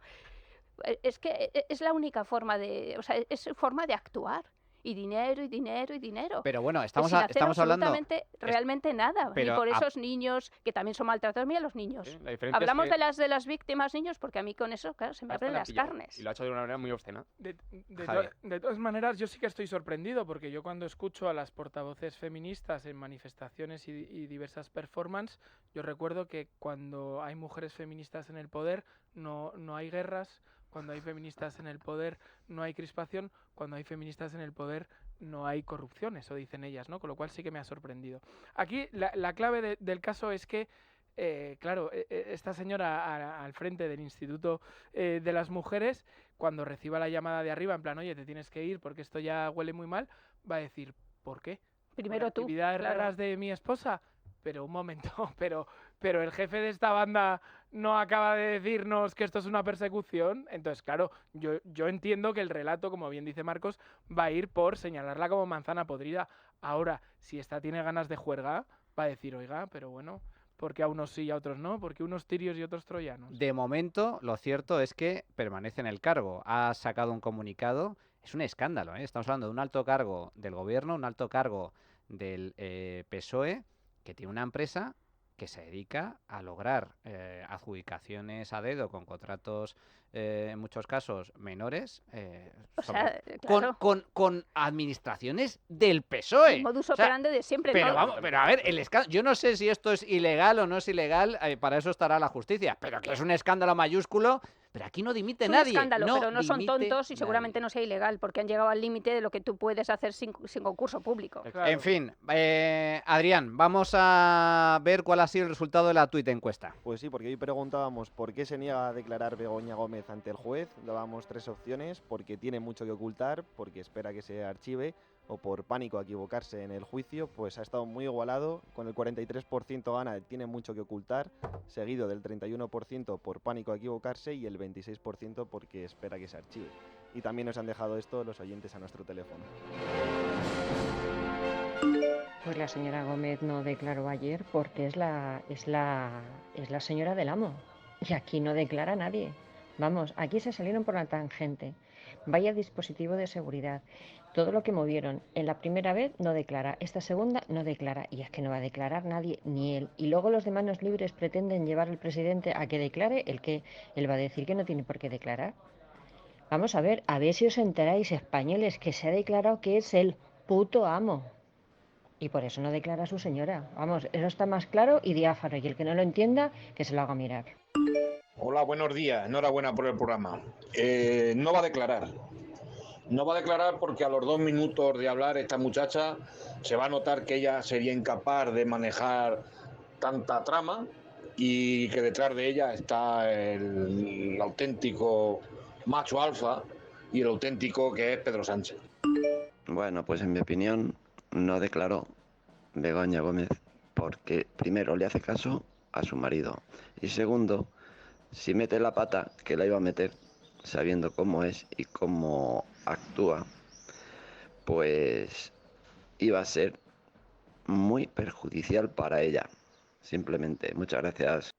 S2: Es que es la única forma de... O sea, es forma de actuar. y dinero y dinero y dinero.
S1: Pero bueno,
S2: Pues
S1: estamos,
S2: sin hacer
S1: estamos hablando...
S2: realmente nada.
S1: pero
S2: Y por
S1: a-
S2: esos niños que también son maltratados, mira los niños.
S4: La diferencia
S2: Hablamos
S4: es que
S2: de las víctimas niños porque a mí con eso, claro, se me
S4: hasta
S2: abren
S4: le ha
S2: las
S4: pillado,
S2: carnes.
S4: Y lo ha hecho de una manera muy obscena.
S3: De todas maneras, yo sí que estoy sorprendido porque yo cuando escucho a las portavoces feministas en manifestaciones y diversas performances, yo recuerdo que cuando hay mujeres feministas en el poder no hay guerras, cuando hay feministas en el poder no hay crispación, cuando hay feministas en el poder no hay corrupción, eso dicen ellas, ¿no? Con lo cual sí que me ha sorprendido. Aquí la clave del caso es que claro, esta señora al frente del Instituto de las Mujeres, cuando reciba la llamada de arriba, en plan, oye, te tienes que ir porque esto ya huele muy mal, va a decir, ¿por qué?
S2: Primero
S3: ¿Por
S2: tú,
S3: actividades
S2: claro.
S3: raras de mi esposa? Pero un momento, pero el jefe de esta banda no acaba de decirnos que esto es una persecución. Entonces, claro, yo entiendo que el relato, como bien dice Marcos, va a ir por señalarla como manzana podrida. Ahora, si esta tiene ganas de juerga, va a decir, oiga, pero bueno, ¿por qué a unos sí y a otros no? ¿Por qué unos tirios y otros troyanos?
S1: De momento, lo cierto es que permanece en el cargo. Ha sacado un comunicado. Es un escándalo, ¿eh? Estamos hablando de un alto cargo del gobierno, un alto cargo del PSOE, que tiene una empresa que se dedica a lograr adjudicaciones a dedo con contratos, en muchos casos, menores,
S2: O sea,
S1: con,
S2: claro.
S1: con administraciones del PSOE.
S2: El modus
S1: O sea,
S2: operandi de siempre.
S1: pero
S2: ¿no?
S1: vamos, pero a ver, el escándalo, yo no sé si esto es ilegal o no es ilegal, para eso estará la justicia, pero que es un escándalo mayúsculo, pero aquí no dimite
S2: Es un
S1: nadie.
S2: escándalo, pero no son
S1: dimite
S2: tontos y
S1: nadie.
S2: seguramente no sea ilegal, porque han llegado al límite de lo que tú puedes hacer sin concurso público.
S1: En fin, Adrián, vamos a ver cuál ha sido el resultado de la tuit encuesta.
S15: Pues sí, porque hoy preguntábamos por qué se niega a declarar Begoña Gómez ante el juez. Dábamos 3 opciones: porque tiene mucho que ocultar, porque espera que se archive, o por pánico a equivocarse en el juicio. Pues ha estado muy igualado, con el 43% gana tiene mucho que ocultar, seguido del 31% por pánico a equivocarse y el 26% porque espera que se archive. Y también nos han dejado esto los oyentes a nuestro teléfono.
S16: Pues la señora Gómez no declaró ayer porque es la señora del amo. Y aquí no declara nadie. Vamos, aquí se salieron por la tangente. Vaya dispositivo de seguridad. Todo lo que movieron en la primera vez no declara, esta segunda no declara. Y es que no va a declarar nadie, ni él. Y luego los de manos libres pretenden llevar al presidente a que declare el que él va a decir que no tiene por qué declarar. Vamos a ver si os enteráis, españoles, que se ha declarado que es el puto amo. Y por eso no declara a su señora. Vamos, eso está más claro y diáfano. Y el que no lo entienda, que se lo haga mirar.
S17: Hola, buenos días. Enhorabuena por el programa. No va a declarar. No va a declarar porque a los 2 minutos de hablar esta muchacha se va a notar que ella sería incapaz de manejar tanta trama y que detrás de ella está el auténtico macho alfa y el auténtico que es Pedro Sánchez.
S18: Bueno, pues en mi opinión no declaró Begoña Gómez porque primero le hace caso a su marido y segundo, si mete la pata, que la iba a meter sabiendo cómo es y cómo actúa, pues iba a ser muy perjudicial para ella. Simplemente, muchas gracias.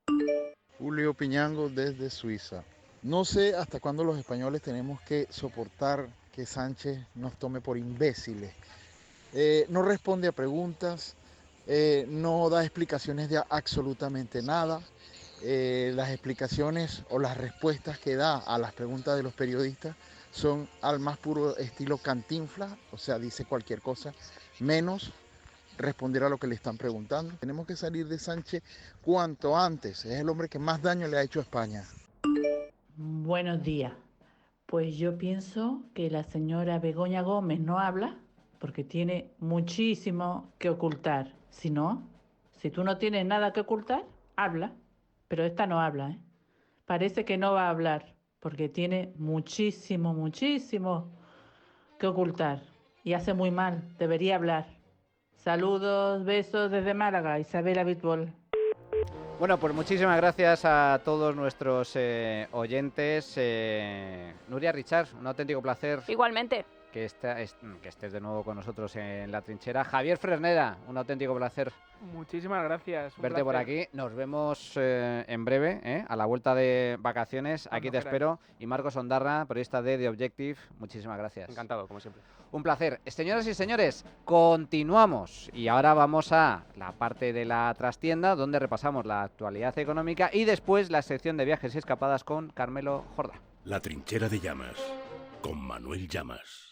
S19: Julio Piñango desde Suiza. No sé hasta cuándo los españoles tenemos que soportar que Sánchez nos tome por imbéciles. No responde a preguntas, no da explicaciones de absolutamente nada. Las explicaciones o las respuestas que da a las preguntas de los periodistas son al más puro estilo Cantinflas, o sea, dice cualquier cosa, menos responder a lo que le están preguntando. Tenemos que salir de Sánchez cuanto antes, es el hombre que más daño le ha hecho a España.
S20: Buenos días. Pues yo pienso que la señora Begoña Gómez no habla porque tiene muchísimo que ocultar. Si tú no tienes nada que ocultar, habla. Pero esta no habla, ¿eh? Parece que no va a hablar porque tiene muchísimo que ocultar. Y hace muy mal, debería hablar. Saludos, besos desde Málaga, Isabel Abitbol.
S1: Bueno, pues muchísimas gracias a todos nuestros oyentes. Nuria, Richard, un auténtico placer.
S2: Igualmente.
S1: que estés de nuevo con nosotros en La Trinchera. Javier Fresneda, un auténtico placer
S3: Muchísimas gracias.
S1: verte por aquí. Nos vemos en breve, a la vuelta de vacaciones.
S4: Cuando
S1: Aquí te
S4: queráis.
S1: espero. Y Marcos Ondarra, periodista de The Objective, muchísimas gracias.
S4: Encantado, como siempre.
S1: Un placer. Señoras y señores, continuamos. Y ahora vamos a la parte de la trastienda, donde repasamos la actualidad económica y después la sección de viajes y escapadas con Carmelo Jordá.
S7: La Trinchera de Llamas, con Manuel Llamas.